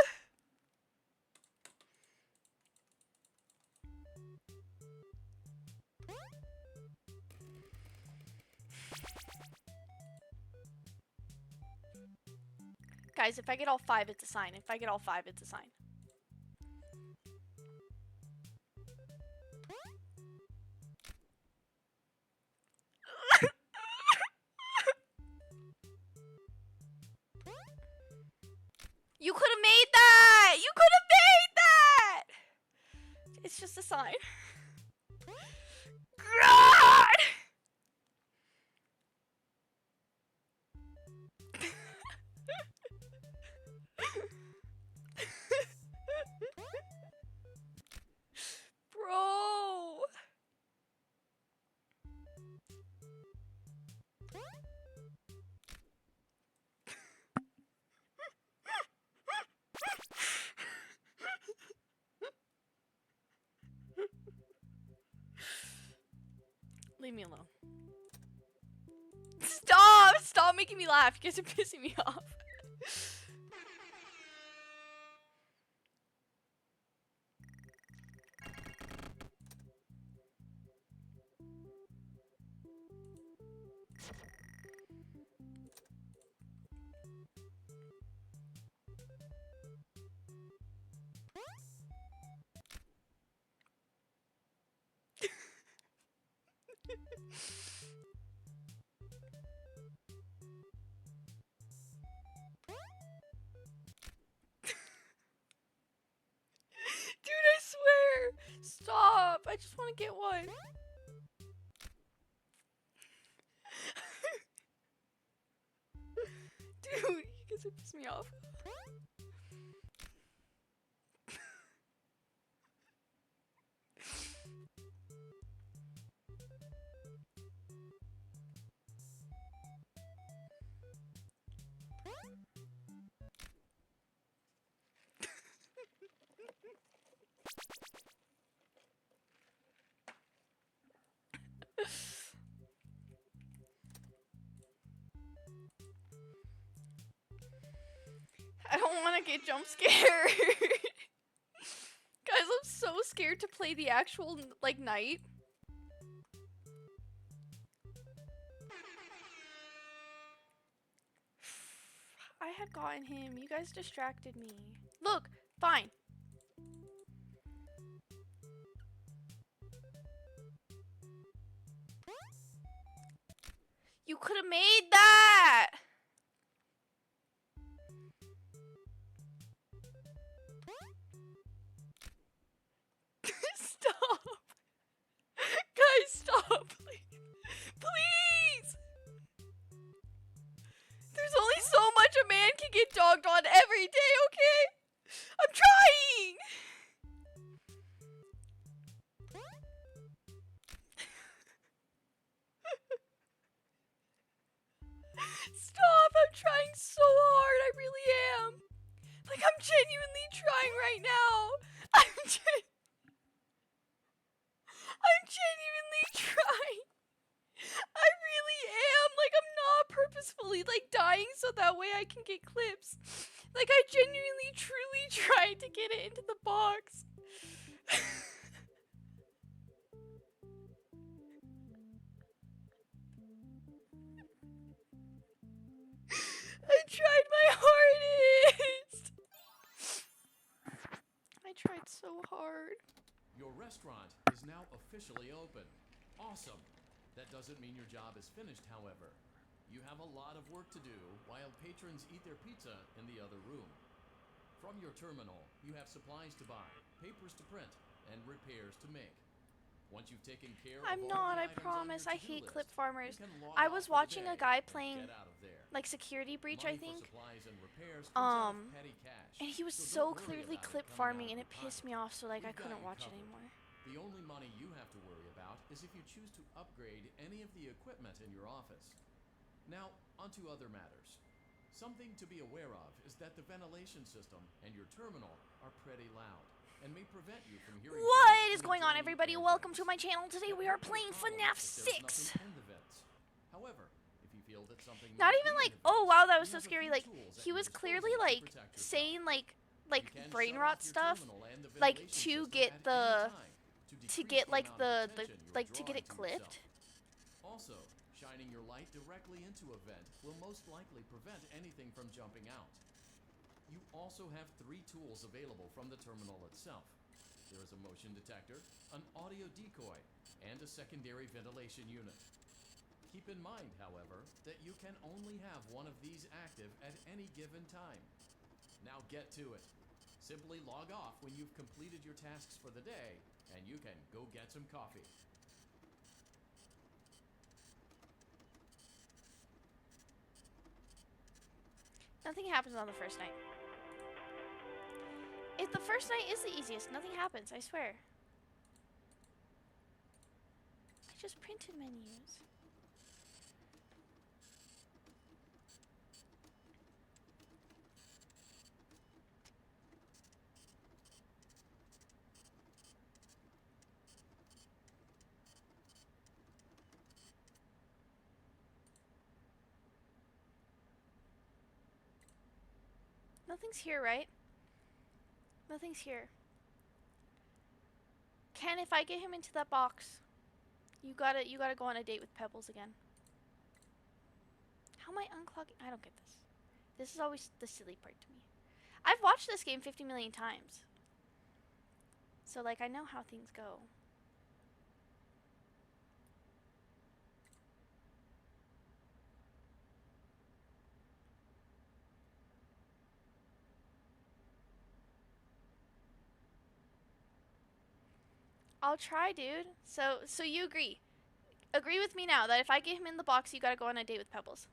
S1: Guys, if I get all 5, it's a sign. If I get all 5, it's a sign. You could have made that! You could have made that! It's just a sign. God! Bro! Leave me alone. Stop! Stop making me laugh. You guys are pissing me off. Dude, I swear! Stop! I just want to get one. Dude, you guys are pissing me off. I don't want to get jump scared. Guys, I'm so scared to play the actual, like, night. I had gotten him. You guys distracted me. Look, fine. You could have made that! Stop! Guys, stop, please. Please! There's only so much a man can get dogged on every day, okay? I'm trying! Stop! I'm trying so hard. I really am. Like, I'm genuinely trying right now. I'm genuinely trying. I really am. Like, I'm not purposely purposefully like dying so that way I can get clips. Like I genuinely, truly tried to get it into the box. I tried my hardest. I tried so hard.
S9: Your restaurant is now officially open. Awesome. That doesn't mean your job is finished, however. You have a lot of work to do while patrons eat their pizza in the other room. From your terminal, you have supplies to buy, papers to print, and repairs to make. Once you've taken care
S1: I'm
S9: of all
S1: not,
S9: the
S1: I
S9: items
S1: promise.
S9: on
S1: I
S9: your to-do
S1: hate
S9: list,
S1: clip farmers.
S9: you can log
S1: I
S9: off
S1: was
S9: for the
S1: watching a
S9: day
S1: guy
S9: and
S1: playing
S9: get out of there.
S1: like Security Breach,
S9: Money
S1: I think.
S9: for supplies and repairs comes out of petty cash,
S1: And he was
S9: so
S1: so
S9: don't worry
S1: clearly
S9: about it
S1: clip
S9: coming out
S1: farming
S9: of
S1: and
S9: your
S1: it pissed
S9: pocket.
S1: me off so like I
S9: We've got
S1: couldn't
S9: you
S1: watch it
S9: covered.
S1: anymore.
S9: The only money you have to worry about is if you choose to upgrade any of the equipment in your office. Now, onto other matters. Something to be aware of is that the ventilation system and your terminal are pretty loud and may prevent you from hearing
S1: What
S9: things
S1: is
S9: in the
S1: going on,
S9: drain
S1: everybody?
S9: and
S1: Welcome
S9: vents.
S1: to my channel. Today
S9: That
S1: we
S9: might
S1: are
S9: be a
S1: playing
S9: problem
S1: Fnaf
S9: if there's
S1: 6.
S9: nothing in the vents. However, if you feel that something
S1: Not
S9: might
S1: even
S9: be in
S1: like,
S9: the
S1: oh
S9: vents,
S1: wow, that was
S9: you
S1: so
S9: have a
S1: scary.
S9: few
S1: Like
S9: tools at
S1: he
S9: your
S1: was clearly
S9: disposal to
S1: like
S9: protect yourself.
S1: saying like
S9: You can
S1: brain
S9: shut
S1: rot
S9: off your
S1: stuff,
S9: terminal and the
S1: like
S9: ventilation
S1: to
S9: system
S1: get
S9: at
S1: the
S9: any time
S1: to
S9: decrease
S1: get
S9: the
S1: like
S9: amount of
S1: the
S9: attention you're
S1: like to get
S9: drawing
S1: it
S9: to
S1: clipped.
S9: yourself. Also, shining your light directly into a vent will most likely prevent anything from jumping out. You also have 3 tools available from the terminal itself. There is a motion detector, an audio decoy, and a secondary ventilation unit. Keep in mind, however, that you can only have one of these active at any given time. Now get to it. Simply log off when you've completed your tasks for the day, and you can go get some coffee.
S1: Nothing happens on the first night. If the first night is the easiest, nothing happens, I swear. I just printed menus. Nothing's here, right? Nothing's here. Ken, if I get him into that box, you gotta go on a date with Pebbles again. How am I unclogging? I don't get this. This is always the silly part to me. I've watched this game 50 million times. So like I know how things go. I'll try, dude. So you agree. Agree with me now that if I get him in the box, you gotta go on a date with Pebbles.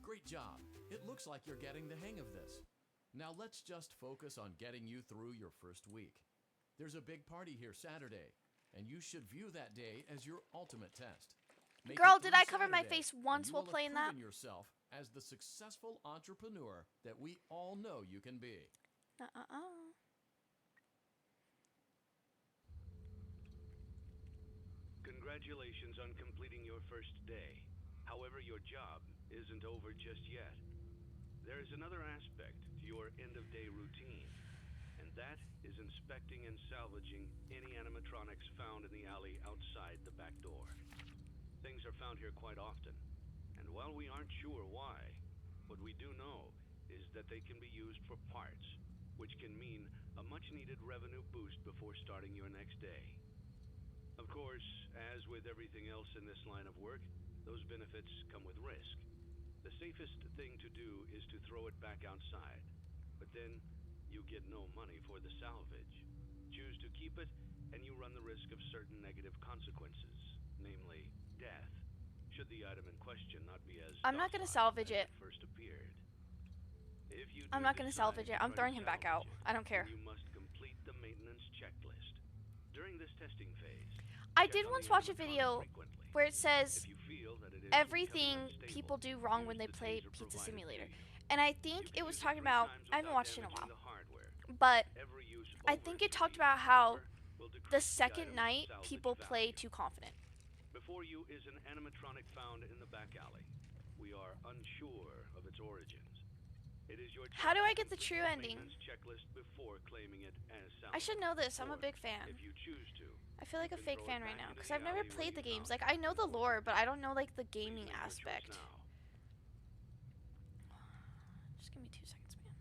S9: Great job. It looks like you're getting the hang of this. Now let's just focus on getting you through your first week. There's a big party here Saturday, and you should view that day as your ultimate test. Make
S1: Girl,
S9: it
S1: did
S9: through
S1: I cover my
S9: Saturday,
S1: face once
S9: and you
S1: while
S9: will have
S1: playing that?
S9: proven yourself as the successful entrepreneur that we all know you can be.
S7: Congratulations on completing your first day. However, your job isn't over just yet. There is another aspect to your end-of-day routine, and that is inspecting and salvaging any animatronics found in the alley outside the back door. Things are found here quite often, and while we aren't sure why, what we do know is that they can be used for parts, which can mean a much-needed revenue boost before starting your next day. Of course, as with everything else in this line of work, those benefits come with risk. The safest thing to do is to throw it back outside, but then you get no money for the salvage. Choose to keep it, and you run the risk of certain negative consequences, namely death, should the item in question not be as
S1: I'm not gonna
S7: docile
S1: salvage
S7: as
S1: it.
S7: first appeared. If you
S1: I'm
S7: do
S1: not gonna
S7: decide
S1: salvage
S7: to
S1: it. I'm
S7: try to
S1: throwing him back out.
S7: salvage it,
S1: I don't care.
S7: then you must complete the maintenance checklist. During this testing phase,
S1: I
S7: check
S1: did
S7: on
S1: once
S7: the
S1: watch a
S7: animatronic
S1: video
S7: frequently.
S1: where it says
S7: If you feel that it is
S1: everything
S7: becoming unstable,
S1: people do wrong when
S7: use
S1: they
S7: the
S1: play
S7: taser
S1: Pizza
S7: provided
S1: Simulator.
S7: to you.
S1: And I
S7: You
S1: think
S7: can
S1: it was
S7: use
S1: talking
S7: 3
S1: about,
S7: times
S1: I haven't
S7: without
S1: watched it in a
S7: damaging
S1: while,
S7: the hardware.
S1: but
S7: Every use
S1: I
S7: over
S1: think
S7: its
S1: it talked
S7: rating,
S1: about how
S7: however, will
S1: the
S7: decrease
S1: second
S7: item's
S1: night
S7: salvage
S1: people play
S7: value.
S1: too confident.
S7: Before you is an animatronic found in the back alley. We are unsure of its origins. It is your
S1: How
S7: job
S1: do
S7: to
S1: I get the
S7: complete
S1: true
S7: the
S1: ending?
S7: maintenance checklist before claiming it as salvage.
S1: I should know this. I'm a
S7: Or,
S1: big fan.
S7: if you choose to,
S1: I feel like
S7: you
S1: a
S7: can
S1: fake
S7: throw it
S1: fan right
S7: back
S1: now
S7: into
S1: because
S7: the
S1: I've never
S7: alley where
S1: played the
S7: you
S1: games.
S7: found
S1: Like,
S7: it
S1: I know the
S7: and forced
S1: lore,
S7: it
S1: but I
S7: back.
S1: don't know, like, the
S7: Please
S1: gaming
S7: make your choice
S1: aspect.
S7: now.
S1: Just give me 2 seconds, man.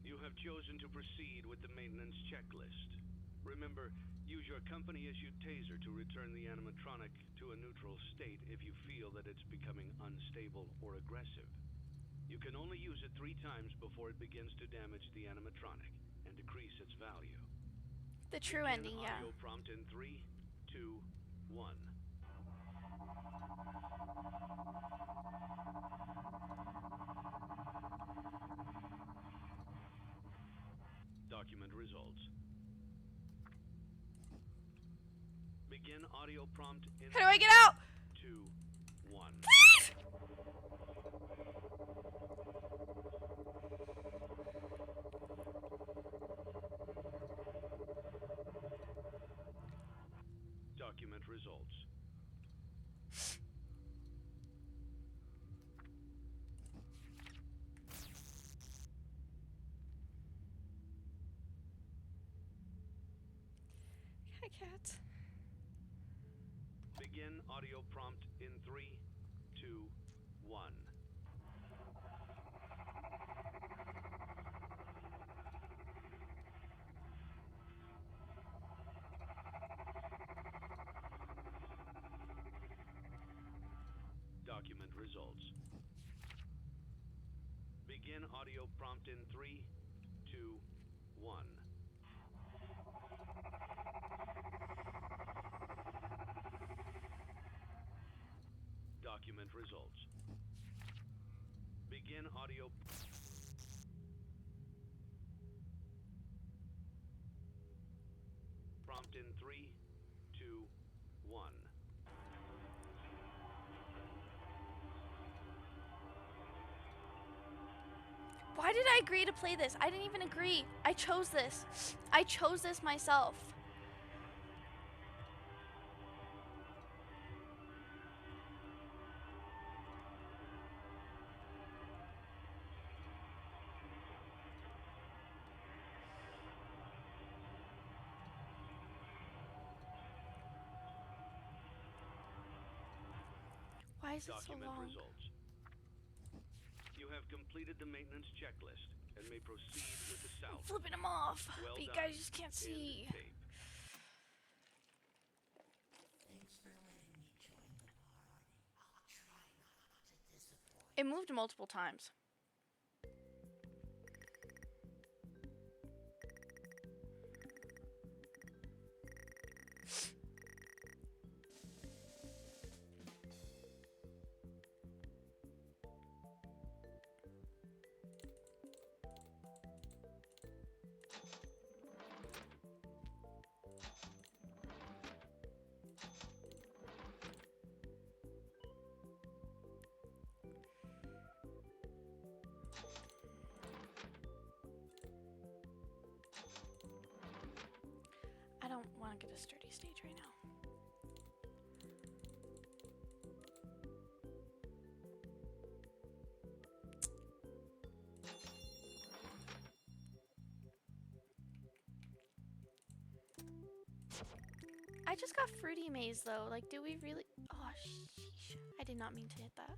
S7: You have chosen to proceed with the maintenance checklist. Remember, use your company-issued taser to return the animatronic to a neutral state if you feel that it's becoming unstable or aggressive. You can only use it 3 times before it begins to damage the animatronic and decrease its value.
S1: The true
S7: Begin
S1: ending, yeah.
S7: audio prompt in 3, 2, 1. Document results. Begin audio prompt in
S1: How do I get out?
S7: 2, 1.
S1: Please!
S7: Document results.
S1: Hi, cat.
S7: Begin audio prompt in 3, 2, 1. Document results. Begin audio prompt in 3, 2, 1. Document results. Begin audio. Prompt in 3, 2, 1.
S1: Why did I agree to play this? I didn't even agree. I chose this. I chose this myself. Why is it so
S7: Document
S1: long?
S7: results. You have completed the maintenance checklist and may proceed with the
S1: I'm
S7: salvage.
S1: flipping him off,
S7: Well
S1: but you
S7: done.
S1: guys just can't see.
S7: End tape.
S1: It moved multiple times. I don't want to get a sturdy stage right now. I just got fruity maze though. Like, do we really? Oh, sheesh. I did not mean to hit that.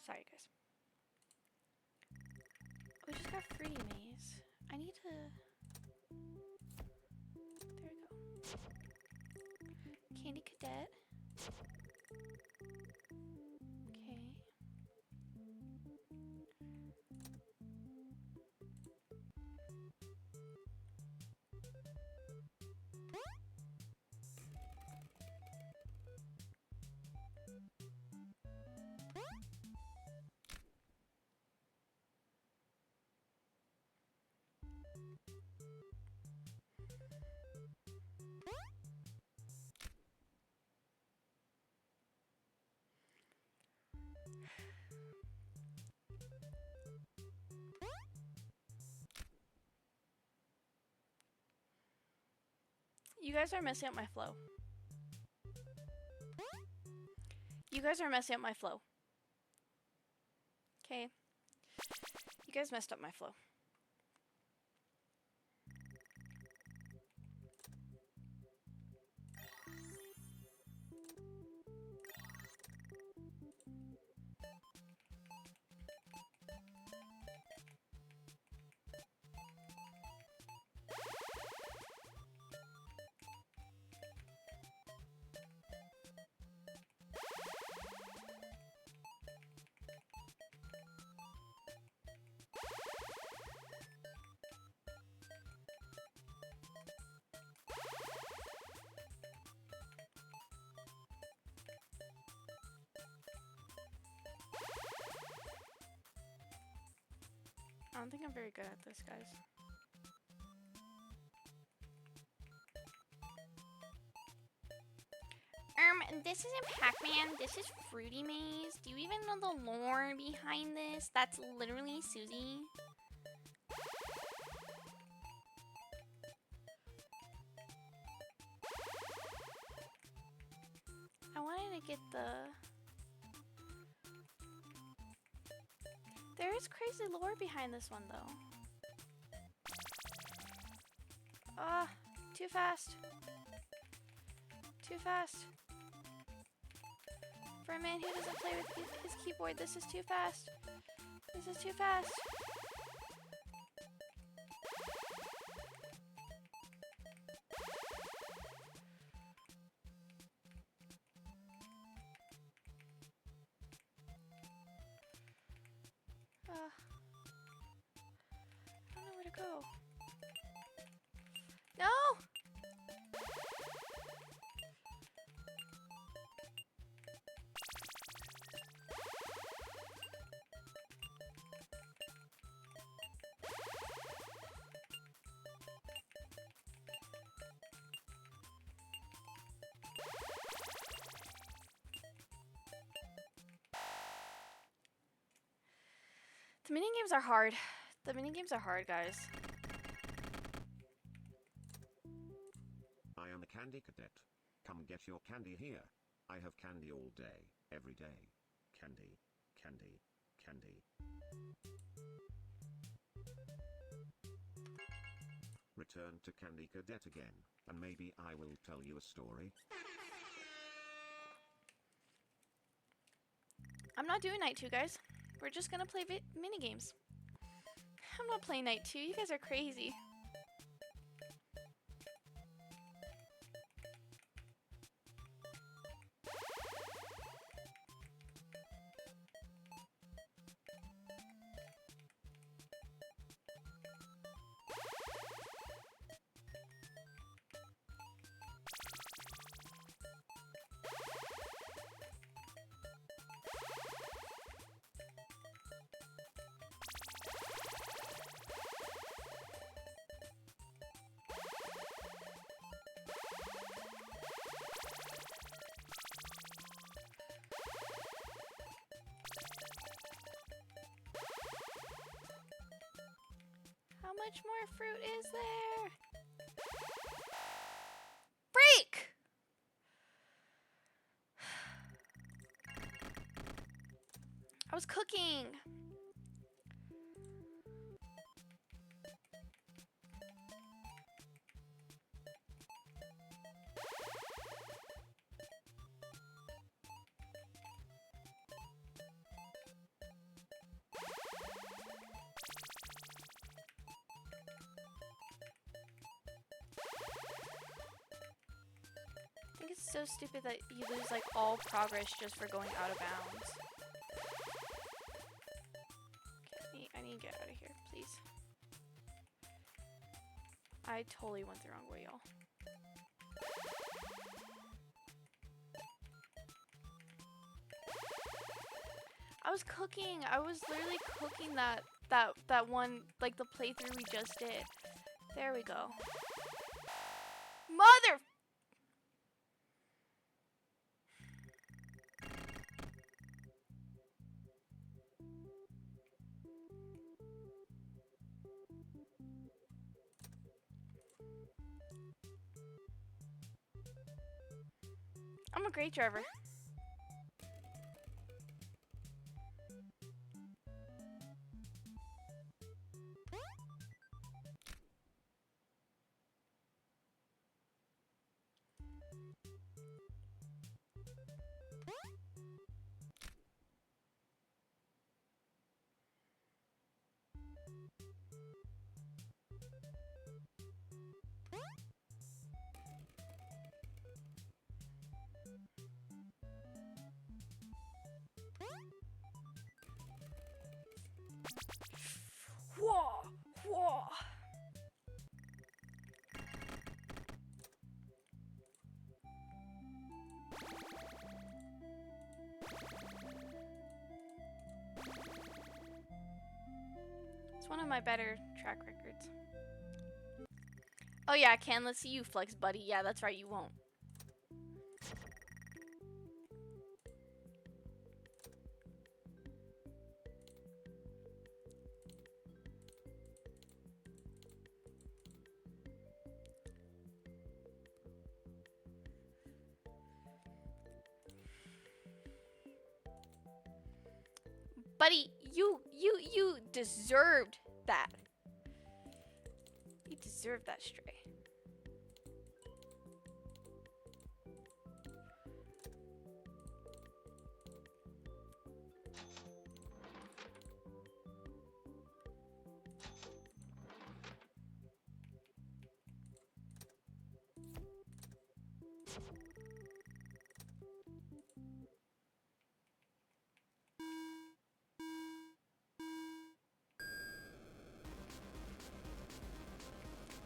S1: Sorry, guys. We just got fruity maze. I need to. There we go. Candy Cadet. Okay. You guys are messing up my flow. You guys are messing up my flow. Okay. You guys messed up my flow. I don't think I'm very good at this, guys. This isn't Pac-Man, this is Fruity Maze. Do you even know the lore behind this? That's literally Susie. I wanted to get the... There is crazy lore behind this one, though. Too fast. Too fast. For a man who doesn't play with his keyboard, this is too fast. This is too fast. I don't know where to go. No! The minigames are hard. The minigames are hard, guys.
S10: I am a candy cadet. Come get your candy here. I have candy all day, every day. Candy, candy, candy. Return to Candy Cadet again, and maybe I will tell you a story.
S1: I'm not doing night 2, guys. We're just gonna play minigames. I'm not playing night 2. You guys are crazy. How much more fruit is there? Freak! I was cooking. I think it's so stupid that you lose like all progress just for going out of bounds. Okay, I need to get out of here, please. I totally went the wrong way, y'all. I was cooking. I was literally cooking that one, like the playthrough we just did. There we go. Mother. I'm a great driver. Whoa, whoa. It's one of my better track records. Oh yeah, Ken, let's see you flex, buddy. Yeah, that's right, you won't. Buddy, you deserved that. You deserved that stray.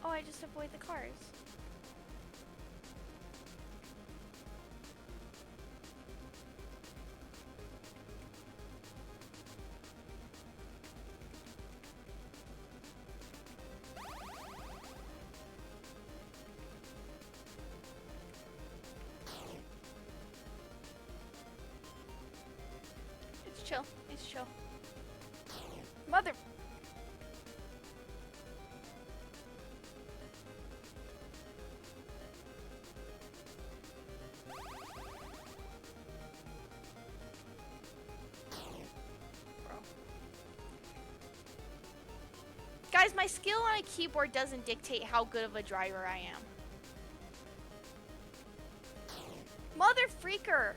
S1: Oh, I just avoid the cars. It's chill. It's chill. Mother. Bro. Guys, my skill on a keyboard doesn't dictate how good of a driver I am. Mother freaker.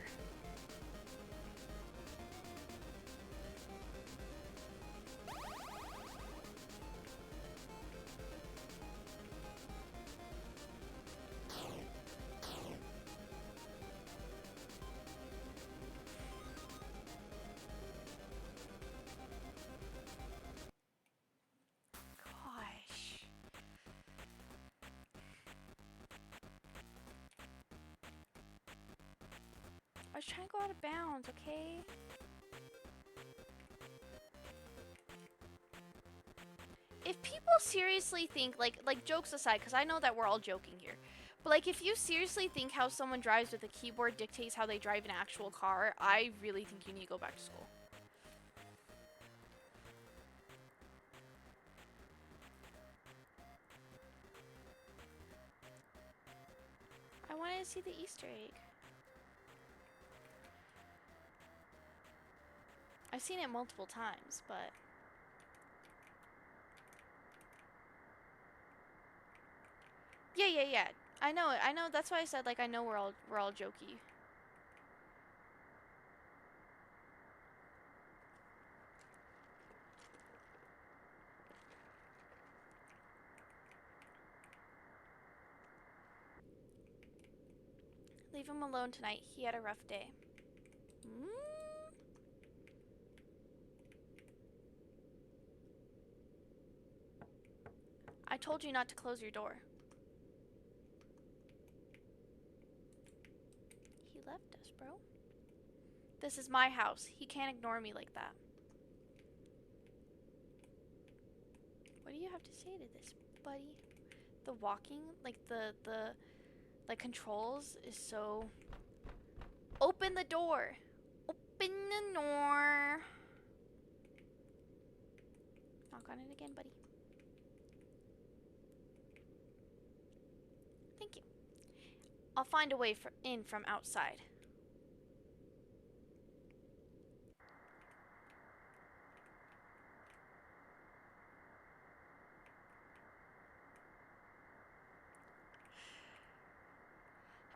S1: Gosh. I was trying to go out of bounds, okay? If people seriously think, like jokes aside, because I know that we're all joking here, but like if you seriously think how someone drives with a keyboard dictates how they drive an actual car, I really think you need to go back to school. I wanted to see the Easter egg. I've seen it multiple times, but yeah. I know it. I know. That's why I said like I know we're all jokey. Leave him alone tonight. He had a rough day. I told you not to close your door. He left us, bro. This is my house. He can't ignore me like that. What do you have to say to this, buddy? The walking, like the like controls is so... Open the door. Open the door. Knock on it again, buddy. Thank you. I'll find a way in from outside.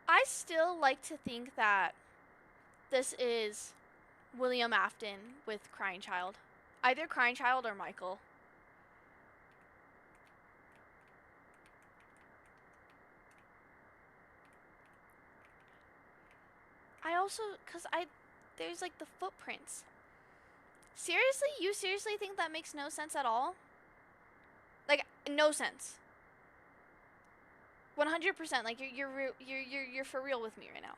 S1: I still like to think that this is William Afton with Crying Child. Either Crying Child or Michael. I also, there's like the footprints. Seriously? You seriously think that makes no sense at all? Like, no sense. 100%. Like, you're for real with me right now.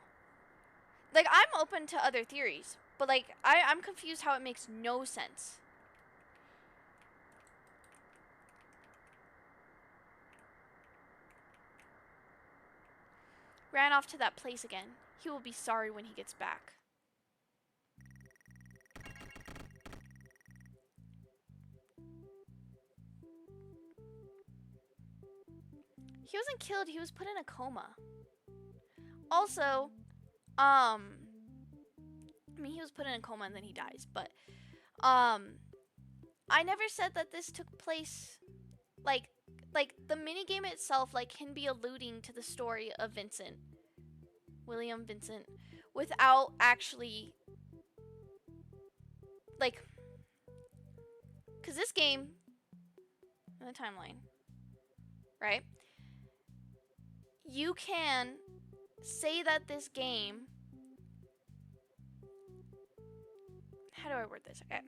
S1: Like, I'm open to other theories, but like, I'm confused how it makes no sense. Ran off to that place again. He will be sorry when he gets back. He wasn't killed, he was put in a coma. Also, I mean, he was put in a coma and then he dies, but, I never said that this took place, like, the minigame itself, like, can be alluding to the story of Vincent. William Vincent. Without actually, like, because this game, in the timeline, right? You can say that this game, how do I word this? Okay.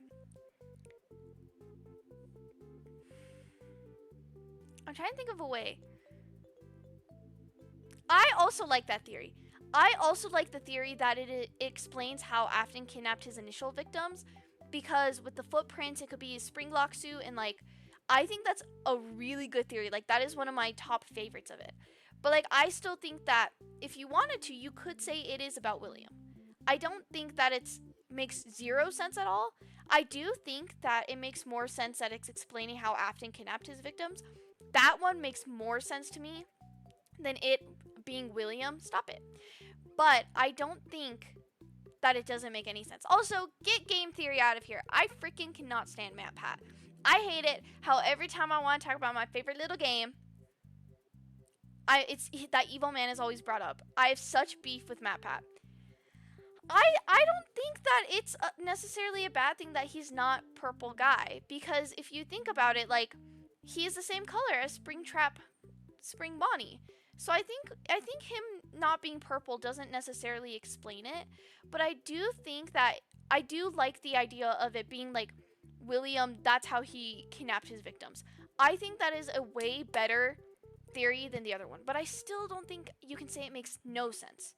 S1: I'm trying to think of a way. I also like that theory. I also like the theory that it explains how Afton kidnapped his initial victims, because with the footprints, it could be his spring lock suit, and like, I think that's a really good theory. Like, that is one of my top favorites of it. But like, I still think that if you wanted to, you could say it is about William. I don't think that it makes zero sense at all. I do think that it makes more sense that it's explaining how Afton kidnapped his victims. That one makes more sense to me than it being William. Stop it. But I don't think that it doesn't make any sense. Also, get game theory out of here. I freaking cannot stand MatPat. I hate it how every time I want to talk about my favorite little game, it's that evil man is always brought up. I have such beef with MatPat. I don't think that it's necessarily a bad thing that he's not purple guy, because if you think about it, like, he is the same color as Springtrap Spring Bonnie. So I think him not being purple doesn't necessarily explain it, but I do think that I do like the idea of it being like William, that's how he kidnapped his victims. I think that is a way better theory than the other one, but I still don't think you can say it makes no sense.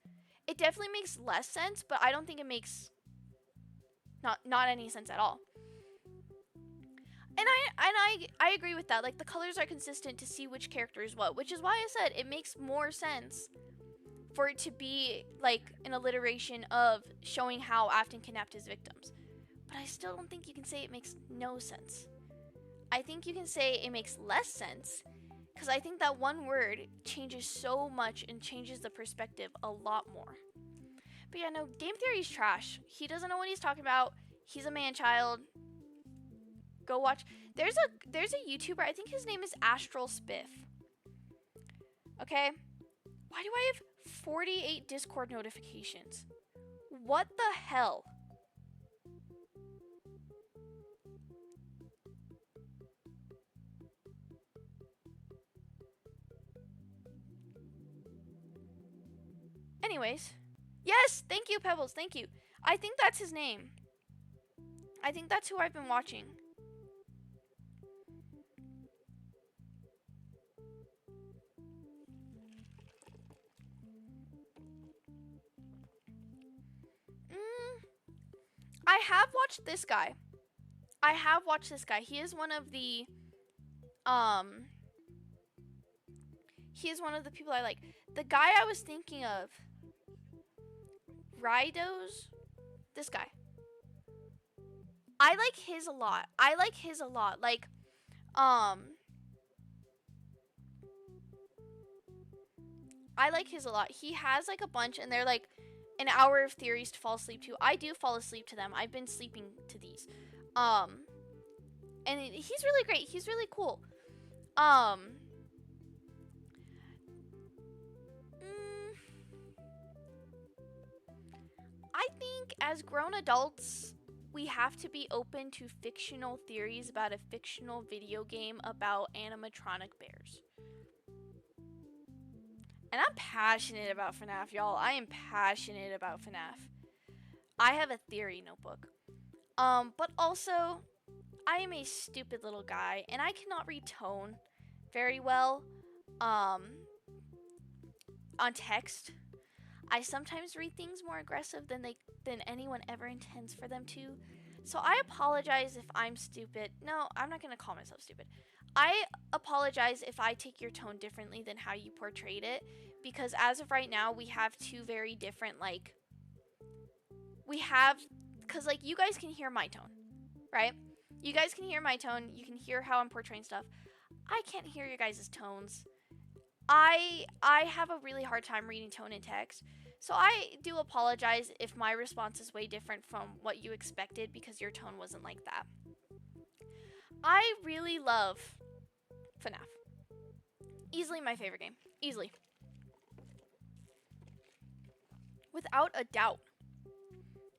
S1: It definitely makes less sense, but I don't think it makes not any sense at all. And I agree with that. Like, the colors are consistent to see which character is what, which is why I said it makes more sense for it to be like an alliteration of showing how Afton kidnapped his victims. But I still don't think you can say it makes no sense. I think you can say it makes less sense, because I think that one word changes so much and changes the perspective a lot more. But yeah, no, game theory is trash. He doesn't know what he's talking about. He's a man-child. Go watch. There's a YouTuber, I think his name is Astral Spiff. Okay? Why do I have 48 Discord notifications? What the hell? Anyways. Yes, thank you, Pebbles, thank you. I think that's his name. I think that's who I've been watching. I have watched this guy. He is one of the he is one of the people I like. The guy I was thinking of, Rydos, this guy. I like his a lot. Like, I like his a lot. He has like a bunch, and they're like an hour of theories to fall asleep to. I do fall asleep to them. I've been sleeping to these. And he's really great. He's really cool. Mm, I think as grown adults, we have to be open to fictional theories about a fictional video game about animatronic bears. And I'm passionate about FNAF, y'all. I am passionate about FNAF. I have a theory notebook. But also, I am a stupid little guy, and I cannot read tone very well, on text. I sometimes read things more aggressive than anyone ever intends for them to. So I apologize if I'm stupid. No, I'm not gonna call myself stupid. I apologize if I take your tone differently than how you portrayed it, because as of right now, we have two very different, like, because like you guys can hear my tone, right? You guys can hear my tone. You can hear how I'm portraying stuff. I can't hear your guys' tones. I have a really hard time reading tone in text. So I do apologize if my response is way different from what you expected because your tone wasn't like that. I really love FNAF. Easily my favorite game. Easily. Without a doubt,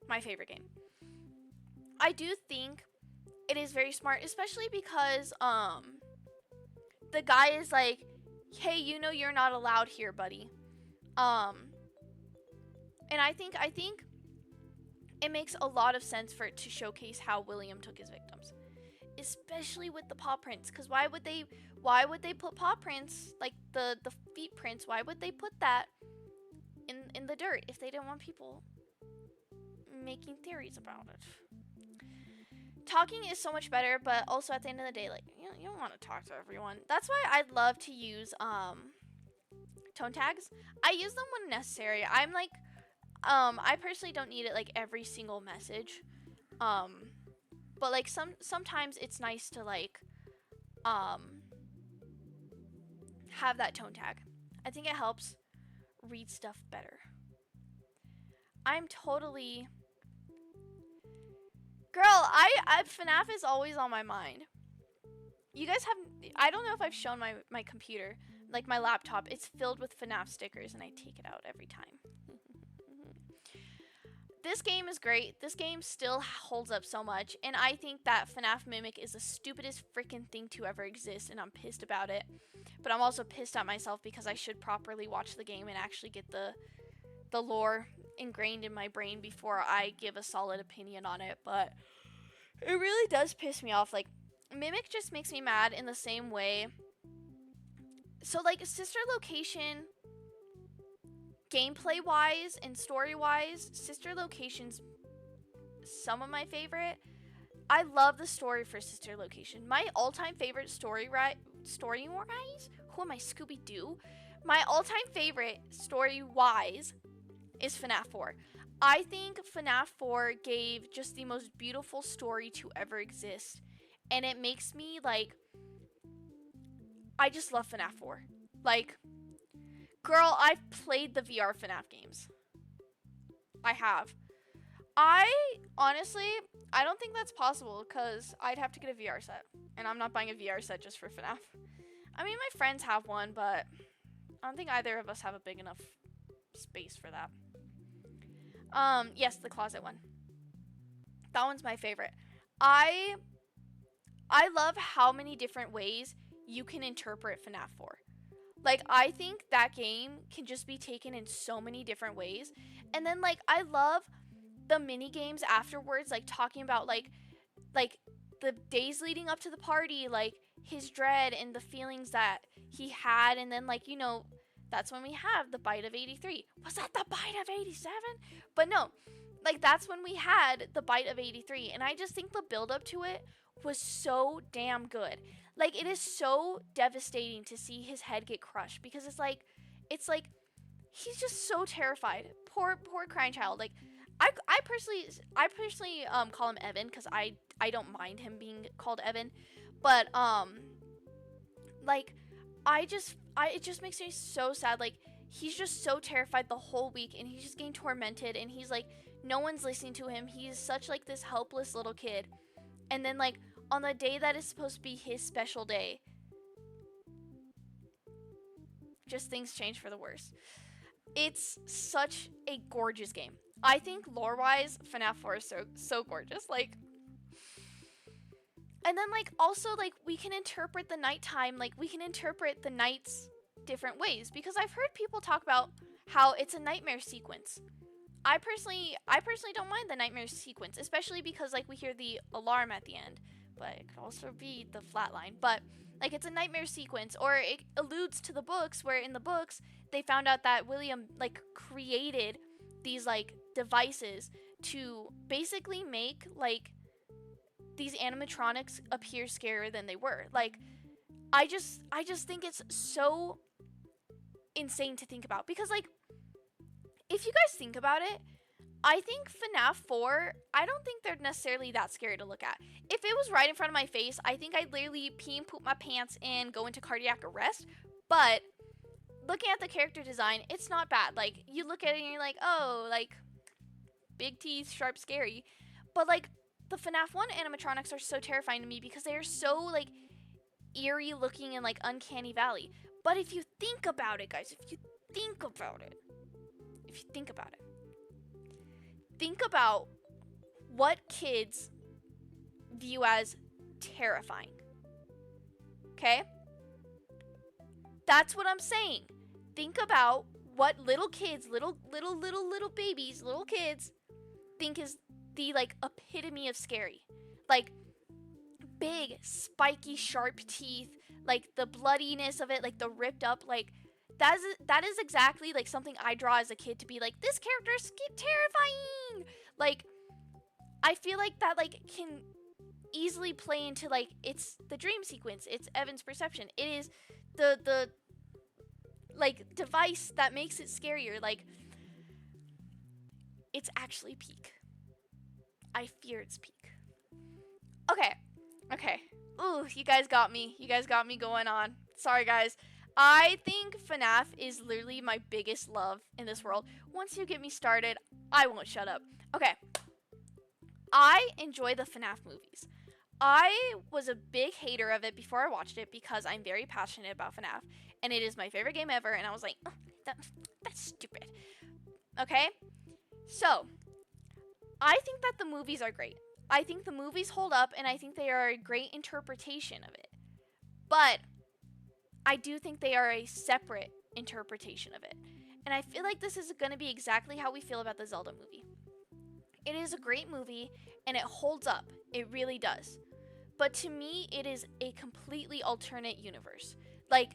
S1: my favorite game. I do think it is very smart, especially because the guy is like, hey, you know you're not allowed here, buddy. And I think it makes a lot of sense for it to showcase how William took his victims, especially with the paw prints. Because why would they put paw prints, like the feet prints? Why would they put that in the dirt if they didn't want people making theories about it? Talking is so much better, but also at the end of the day, like, you don't want to talk to everyone. That's why I'd love to use tone tags. I use them when necessary. I'm like, I personally don't need it like every single message. But like sometimes it's nice to like have that tone tag. I think it helps read stuff better. I'm totally Girl, I FNAF is always on my mind. You guys have I don't know if I've shown my computer, like my laptop. It's filled with FNAF stickers and I take it out every time. This game is great. This game still holds up so much, and I think that FNAF Mimic is the stupidest freaking thing to ever exist, and I'm pissed about it. But I'm also pissed at myself because I should properly watch the game and actually get the lore ingrained in my brain before I give a solid opinion on it. But it really does piss me off. Like, Mimic just makes me mad in the same way. So, like, Sister Location, gameplay wise and story wise, Sister Location's some of my favorite. I love the story for Sister Location. My all-time favorite story wise, who am I, Scooby-Doo? My all-time favorite story wise is FNAF 4. I think FNAF 4 gave just the most beautiful story to ever exist, and it makes me like, I just love FNAF 4. Like, girl, I've played the VR FNAF games. I have. I honestly, I don't think that's possible because I'd have to get a VR set, and I'm not buying a VR set just for FNAF. I mean, my friends have one, but I don't think either of us have a big enough space for that. Yes, the closet one. That one's my favorite. I love how many different ways you can interpret FNAF 4. Like, I think that game can just be taken in so many different ways. And then, like, I love the mini games afterwards, like, talking about, like, the days leading up to the party, like, his dread and the feelings that he had. And then, like, you know, that's when we have the bite of 83. Was that the bite of 87? But no, like, that's when we had the bite of 83. And I just think the build up to it was so damn good. Like, it is so devastating to see his head get crushed because it's like he's just so terrified. Poor crying child. Like, I personally call him Evan because I don't mind him being called Evan, but like, it just makes me so sad. Like, he's just so terrified the whole week, and he's just getting tormented, and he's like, no one's listening to him. He's such like this helpless little kid. And then like on the day that is supposed to be his special day, just things change for the worse. It's such a gorgeous game. I think lore-wise, FNAF 4 is so gorgeous. Like, and then like also like we can interpret the nighttime, like we can interpret the nights different ways, because I've heard people talk about how it's a nightmare sequence. I personally don't mind the nightmare sequence, especially because like we hear the alarm at the end, but it could also be the flatline. But like it's a nightmare sequence, or it alludes to the books, where in the books they found out that William like created these like devices to basically make like these animatronics appear scarier than they were. Like I just think it's so insane to think about, because like if you guys think about it, I think FNAF 4, I don't think they're necessarily that scary to look at. If it was right in front of my face, I think I'd literally pee and poop my pants and go into cardiac arrest. But looking at the character design, it's not bad. Like, you look at it and you're like, oh, like, big teeth, sharp, scary. But, like, the FNAF 1 animatronics are so terrifying to me because they are so, like, eerie looking and, like, uncanny valley. But if you think about it, guys, if you think about it, think about what kids view as terrifying. Okay? That's what I'm saying. Think about what little kids, little babies, little kids think is the like epitome of scary. Like big, spiky, sharp teeth, like the bloodiness of it, like the ripped up, like that is exactly like something I draw as a kid to be like, this character is terrifying. Like I feel like that like can easily play into like it's the dream sequence, it's Evan's perception, it is the like device that makes it scarier. Like it's actually peak. I fear it's peak. Okay. Ooh, you guys got me going on. Sorry guys. I think FNAF is literally my biggest love in this world. Once you get me started, I won't shut up. Okay. I enjoy the FNAF movies. I was a big hater of it before I watched it because I'm very passionate about FNAF, and it is my favorite game ever, and I was like, oh, that's stupid. Okay? So, I think that the movies are great. I think the movies hold up, and I think they are a great interpretation of it. But I do think they are a separate interpretation of it. And I feel like this is going to be exactly how we feel about the Zelda movie. It is a great movie, and it holds up. It really does. But to me, it is a completely alternate universe. Like,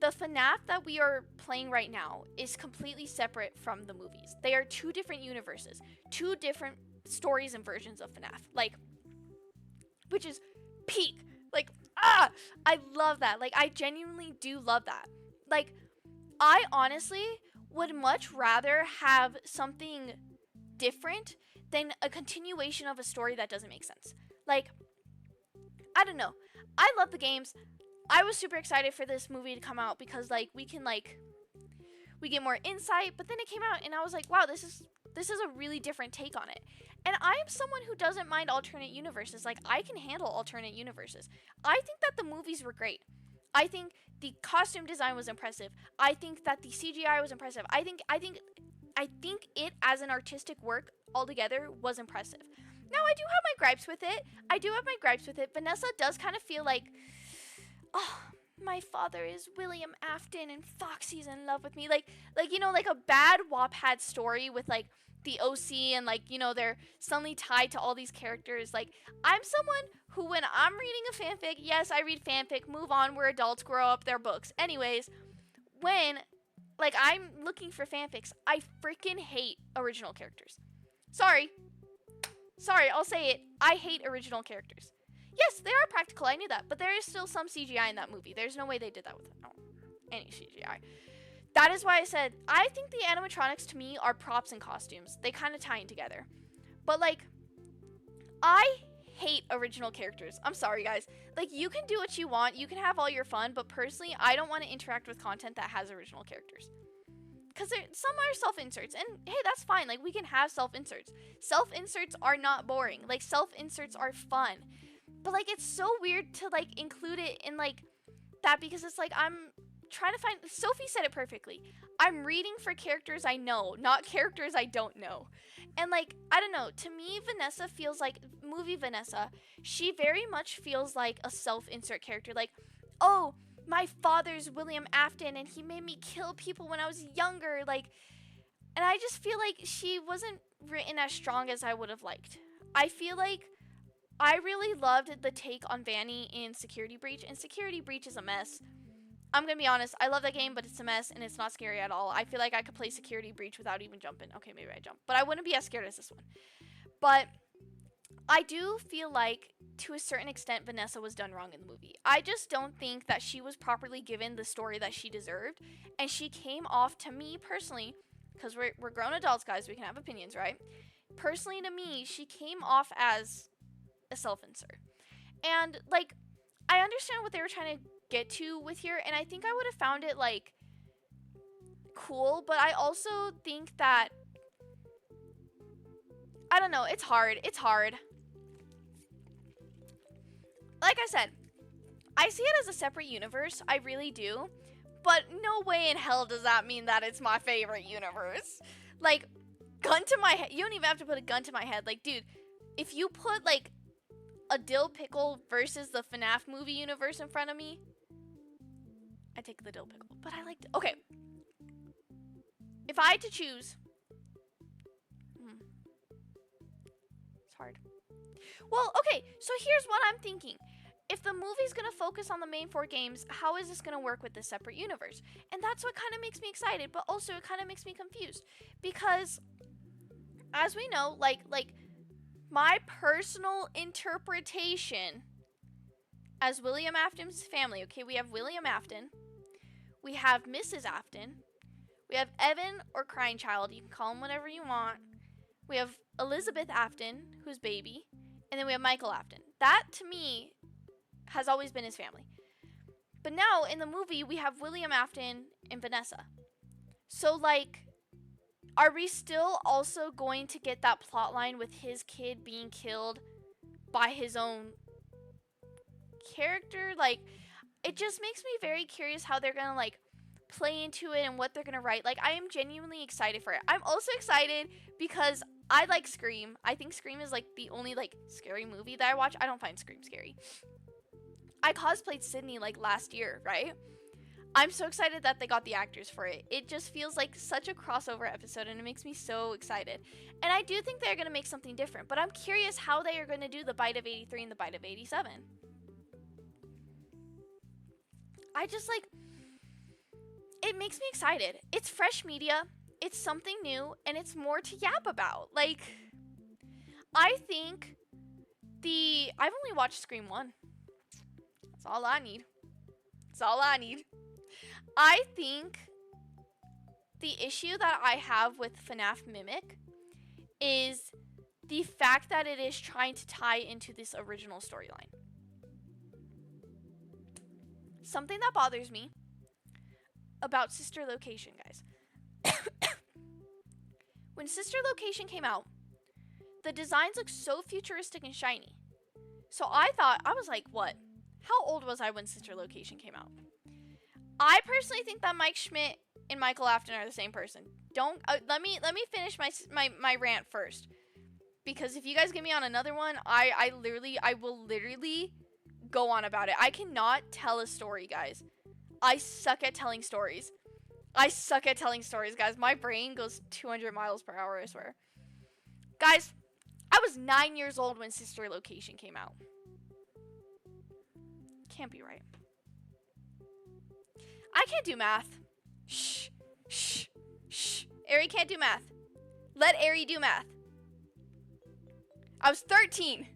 S1: the FNAF that we are playing right now is completely separate from the movies. They are two different universes, two different stories and versions of FNAF. Like, which is peak. Like, I love that. Like, I genuinely do love that. Like, I honestly would much rather have something different than a continuation of a story that doesn't make sense. Like, I don't know. I love the games. I was super excited for this movie to come out because, like, we get more insight, but then it came out and I was like, wow, this is a really different take on it. And I am someone who doesn't mind alternate universes. Like, I can handle alternate universes. I think that the movies were great. I think the costume design was impressive. I think that the CGI was impressive. I think it as an artistic work altogether was impressive. Now, I do have my gripes with it. Vanessa does kind of feel like, oh, my father is William Afton and Foxy's in love with me. Like, you know, like a bad Wattpad story with, like, the OC and, like, you know, they're suddenly tied to all these characters. Like, I'm someone who, when I'm reading a fanfic, yes, I read fanfic, move on, we're adults, grow up, they're books. Anyways, when, like, I'm looking for fanfics, I freaking hate original characters. Sorry, I'll say it. I hate original characters. Yes, they are practical, I knew that, but there is still some CGI in that movie. There's no way they did that with any CGI. That is why I said, I think the animatronics to me are props and costumes. They kind of tie in together. But, like, I hate original characters. I'm sorry, guys. Like, you can do what you want, you can have all your fun, but personally, I don't want to interact with content that has original characters. because some are self-inserts, and hey, that's fine. Like, we can have self-inserts. Self-inserts are not boring. Like, self-inserts are fun. But, like, it's so weird to, like, include it in, like, that, because it's like, I'm trying to find, Sophie said it perfectly. I'm reading for characters I know, not characters I don't know. And, like, I don't know, to me, Vanessa feels like, movie Vanessa, she very much feels like a self-insert character. Like, oh, my father's William Afton, and he made me kill people when I was younger. Like, and I just feel like she wasn't written as strong as I would have liked. I feel like I really loved the take on Vanny in Security Breach, and Security Breach is a mess. I'm gonna be honest, I love that game, but it's a mess, and it's not scary at all. I feel like I could play Security Breach without even jumping. Okay, maybe I jump, but I wouldn't be as scared as this one. But I do feel like, to a certain extent, Vanessa was done wrong in the movie. I just don't think that she was properly given the story that she deserved, and she came off, to me personally, because we're grown adults, guys, we can have opinions, right? Personally, to me, she came off as a self-insert. And, like, I understand what they were trying to get to with here, and I think I would have found it, like, cool, but I also think that, I don't know, it's hard. It's hard. Like I said, I see it as a separate universe. I really do. But no way in hell does that mean that it's my favorite universe. Like, gun to my head. You don't even have to put a gun to my head. Like, dude, if you put, like, a dill pickle versus the Fnaf movie universe in front of me, I take the dill pickle. But I like to, okay. If I had to choose, it's hard. Well, okay, so here's what I'm thinking. If the movie's gonna focus on the main 4 games, how is this gonna work with this separate universe? And that's what kind of makes me excited, but also it kind of makes me confused. Because, as we know, like, my personal interpretation as William Afton's family, okay, we have William Afton, we have Mrs. Afton, we have Evan or Crying Child, you can call him whatever you want, we have Elizabeth Afton, who's baby, and then we have Michael Afton. That, to me, has always been his family. But now, in the movie, we have William Afton and Vanessa. So, like, are we still also going to get that plot line with his kid being killed by his own character? Like, it just makes me very curious how they're gonna, like, play into it and what they're gonna write. Like, I am genuinely excited for it. I'm also excited because I like Scream. I think Scream is, like, the only, like, scary movie that I watch. I don't find Scream scary. I cosplayed Sydney, like, last year, right? I'm so excited that they got the actors for it. It just feels like such a crossover episode, and it makes me so excited. And I do think they're going to make something different, but I'm curious how they are going to do the Bite of 83 and the Bite of 87. I just, like, it makes me excited. It's fresh media, it's something new, and it's more to yap about. Like, I think I've only watched Scream 1. That's all I need. That's all I need. I think the issue that I have with FNAF Mimic is the fact that it is trying to tie into this original storyline. Something that bothers me about Sister Location, guys. When Sister Location came out, the designs looked so futuristic and shiny. So I was like, what? How old was I when Sister Location came out? I personally think that Mike Schmidt and Michael Afton are the same person. Let me finish my rant first, because if you guys get me on another one, I will literally go on about it. I cannot tell a story, guys. I suck at telling stories. Guys. My brain goes 200 miles per hour, I swear. Guys, I was 9 years old when Sister Location came out. Can't be right. I can't do math. Shh. Ari can't do math. Let Ari do math. I was 13.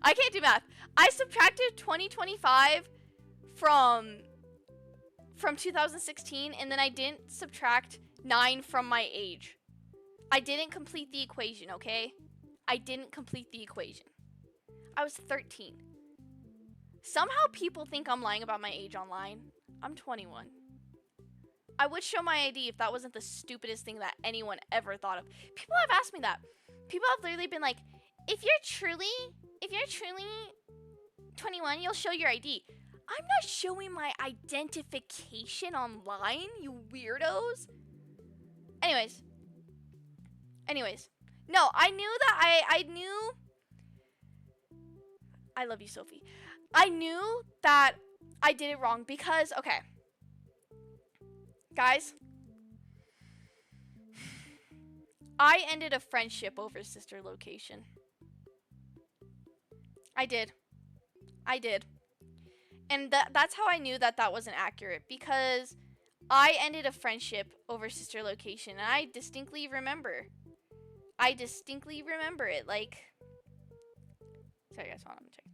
S1: I can't do math. I subtracted 2025 from 2016, and then I didn't subtract 9 from my age. I didn't complete the equation, okay? I didn't complete the equation. I was 13. Somehow people think I'm lying about my age online. I'm 21. I would show my ID if that wasn't the stupidest thing that anyone ever thought of. People have asked me that. People have literally been like, if you're truly 21, you'll show your ID. I'm not showing my identification online, you weirdos. Anyways. No, I knew that I knew. I love you, Sophie. I knew that I did it wrong because, okay. Guys, I ended a friendship over sister location. I did. And that's how I knew that wasn't accurate, because I ended a friendship over sister location, and I distinctly remember it. Like, sorry guys, hold on, I'm checking.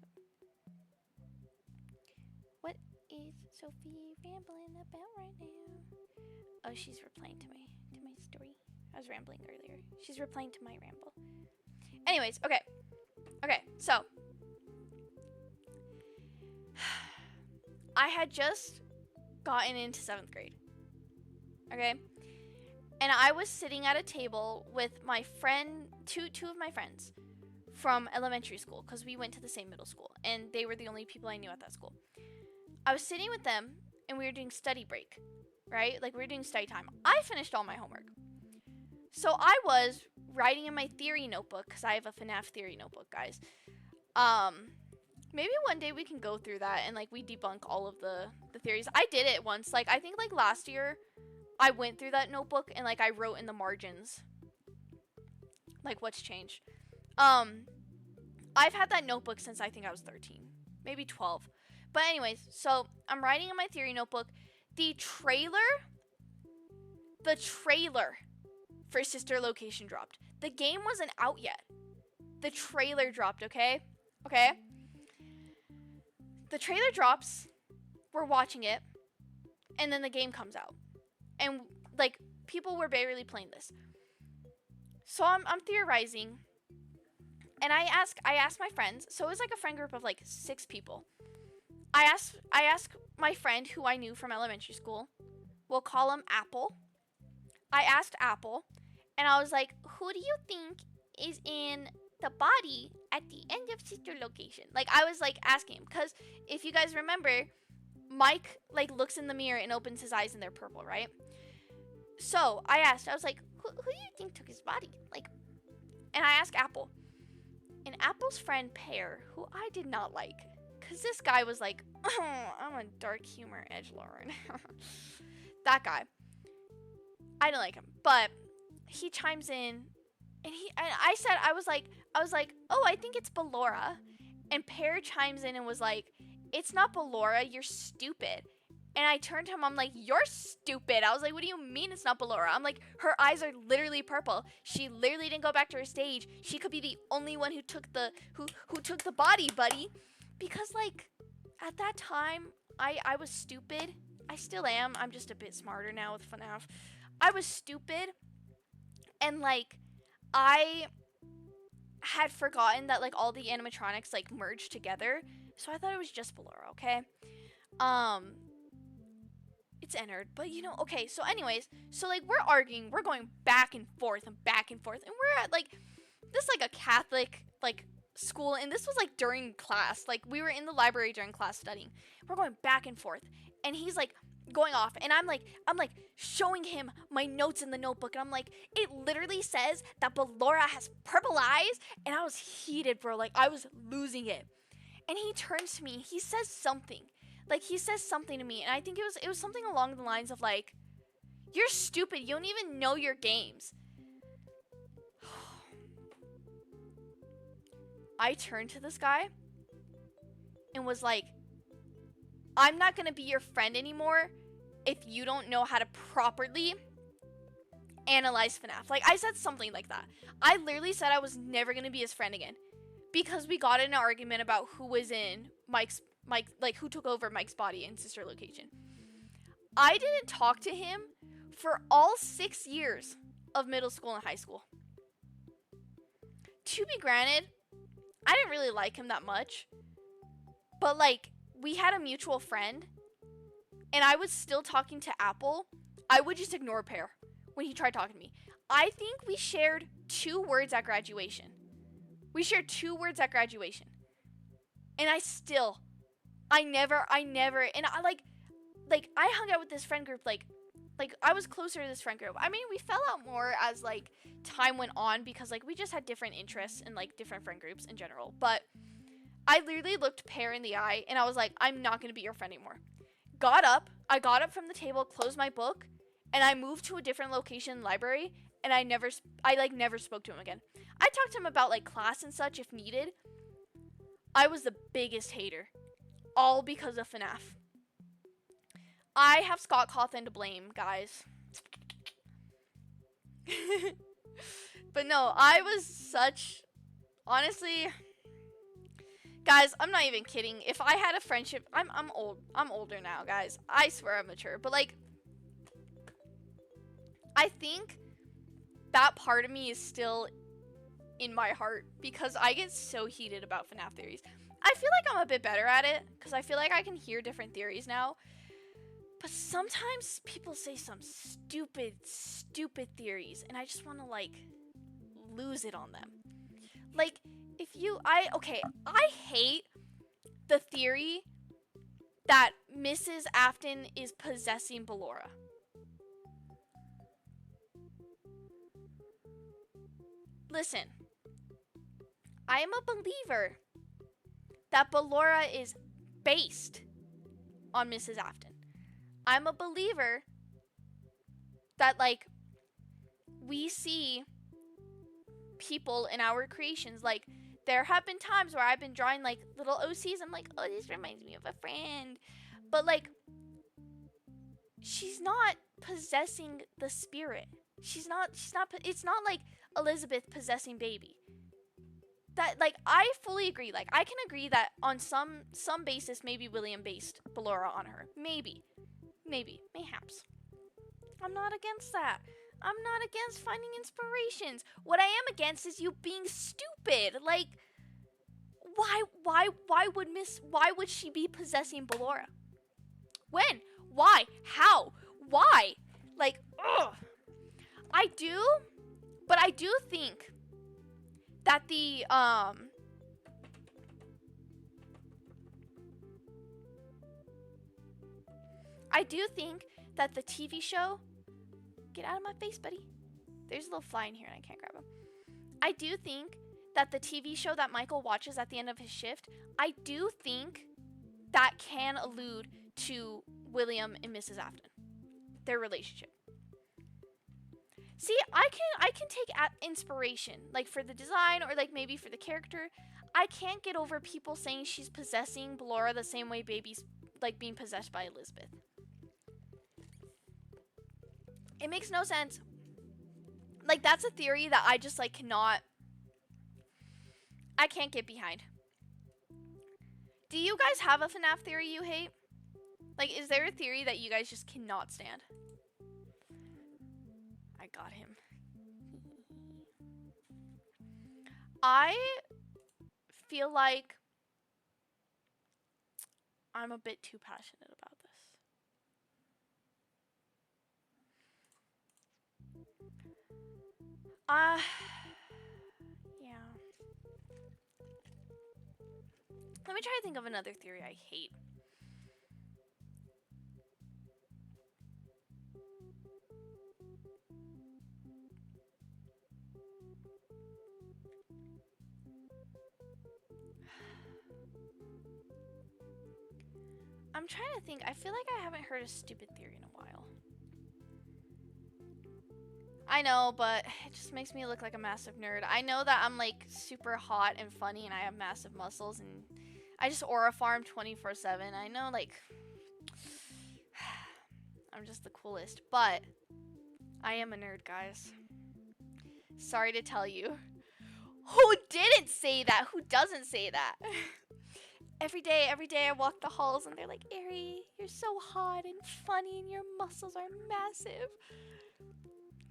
S1: What is Sophie rambling about right now? Oh, she's replying to my story. I was rambling earlier. She's replying to my ramble. Anyways, okay, so I had just gotten into 7th grade. Okay? And I was sitting at a table with my friend, two of my friends from elementary school, because we went to the same middle school, and they were the only people I knew at that school. I was sitting with them, and we were doing study break, right? Like, we were doing study time. I finished all my homework. So I was writing in my theory notebook, because I have a Fnaf theory notebook, guys. Maybe one day we can go through that and, like, we debunk all of the theories. I did it once. Like, I think, like, last year I went through that notebook and, like, I wrote in the margins, like, what's changed. I've had that notebook since I think I was 13, maybe 12. But anyways, so I'm writing in my theory notebook. The trailer for Sister Location dropped. The game wasn't out yet. The trailer dropped, okay? Okay? The trailer drops, we're watching it, and then the game comes out. And, like, people were barely playing this. So I'm theorizing, and I ask my friends. So it was like a friend group of like 6 people. I ask my friend who I knew from elementary school. We'll call him Apple. I asked Apple, and I was like, who do you think is in the body at the end of Sister Location? Like, I was like asking him, because if you guys remember, Mike like looks in the mirror and opens his eyes and they're purple, right? So I was like, who do you think took his body? Like, and I asked Apple, and Apple's friend Pear, who I did not like, because this guy was like, oh, I'm a dark humor edgelord. That guy, I didn't like him, but he chimes in. And I was like, oh, I think it's Ballora. And Pear chimes in and was like, it's not Ballora, you're stupid. And I turned to him, I'm like, you're stupid. I was like, what do you mean it's not Ballora? I'm like, her eyes are literally purple. She literally didn't go back to her stage. She could be the only one who took the body, buddy. Because, like, at that time, I was stupid. I still am. I'm just a bit smarter now with FNAF. I was stupid. And, like, I had forgotten that, like, all the animatronics, like, merged together. So I thought it was just Ballora, okay? It's entered, but, you know, okay. So anyways, so, like, we're arguing. We're going back and forth. And we're at, like, this, like, a Catholic, like, school. And this was, like, during class. Like, we were in the library during class studying. We're going back and forth. And he's, like, going off, and I'm like showing him my notes in the notebook, and I'm like, it literally says that Ballora has purple eyes, and I was heated, bro. Like, I was losing it. And he turns to me, he says something to me, and I think it was something along the lines of, like, you're stupid, you don't even know your games. I turned to this guy and was like, I'm not gonna be your friend anymore if you don't know how to properly analyze FNAF. Like, I said something like that. I literally said I was never gonna be his friend again, because we got in an argument about who was in who took over Mike's body in Sister Location. I didn't talk to him for all 6 years of middle school and high school. To be granted, I didn't really like him that much, but, like, we had a mutual friend, and I was still talking to Apple. I would just ignore Pear when he tried talking to me. I think we shared 2 words at graduation. We shared 2 words at graduation. And I never, and I like, I hung out with this friend group, like, I was closer to this friend group. I mean, we fell out more as, like, time went on because, like, we just had different interests and, like, different friend groups in general. But I literally looked Pear in the eye, and I was like, I'm not going to be your friend anymore. I got up from the table, closed my book, and I moved to a different location in the library, and I never spoke to him again. I talked to him about, like, class and such if needed. I was the biggest hater. All because of Fnaf. I have Scott Cawthon to blame, guys. But no, I was such... Honestly... Guys, I'm not even kidding. If I had a friendship... I'm old. I'm older now, guys. I swear I'm mature. But, like... I think that part of me is still in my heart because I get so heated about FNAF theories. I feel like I'm a bit better at it because I feel like I can hear different theories now. But sometimes people say some stupid theories and I just want to, like, lose it on them. Like, I hate the theory that Mrs. Afton is possessing Ballora. Listen, I am a believer that Ballora is based on Mrs. Afton. I'm a believer that, like, we see people in our creations. Like, there have been times where I've been drawing, like, little OCs. I'm like, oh, this reminds me of a friend. But, like, she's not possessing the spirit. It's not like Elizabeth possessing baby. That, like, I fully agree. Like, I can agree that on some basis, maybe William based Ballora on her. Maybe, mayhaps. I'm not against that. I'm not against finding inspirations. What I am against is you being stupid. Like, why would she be possessing Ballora? When? Why? How? Why? Like, ugh. I do think that the TV show... Get out of my face, buddy. There's a little fly in here and I can't grab him. I do think that the TV show that Michael watches at the end of his shift, I do think that can allude to William and Mrs. Afton. Their relationship. See, I can take inspiration, like, for the design or, like, maybe for the character. I can't get over people saying she's possessing Ballora the same way Baby's, like, being possessed by Elizabeth. It makes no sense. Like, that's a theory that I just, like, I can't get behind. Do you guys have a FNAF theory you hate? Like, is there a theory that you guys just cannot stand? I got him. I feel like I'm a bit too passionate about this. Yeah. Let me try to think of another theory I hate. I'm trying to think. I feel like I haven't heard a stupid theory in a while. I know, but it just makes me look like a massive nerd. I know that I'm, like, super hot and funny and I have massive muscles and I just aura farm 24/7. I know, like, I'm just the coolest, but I am a nerd, guys. Sorry to tell you. Who didn't say that? Who doesn't say that? Every day I walk the halls and they're like, Ari, you're so hot and funny and your muscles are massive.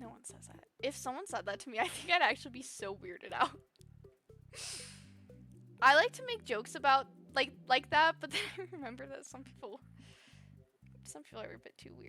S1: No one says that. If someone said that to me, I think I'd actually be so weirded out. I like to make jokes about like that, but then I remember that some people are a bit too weird.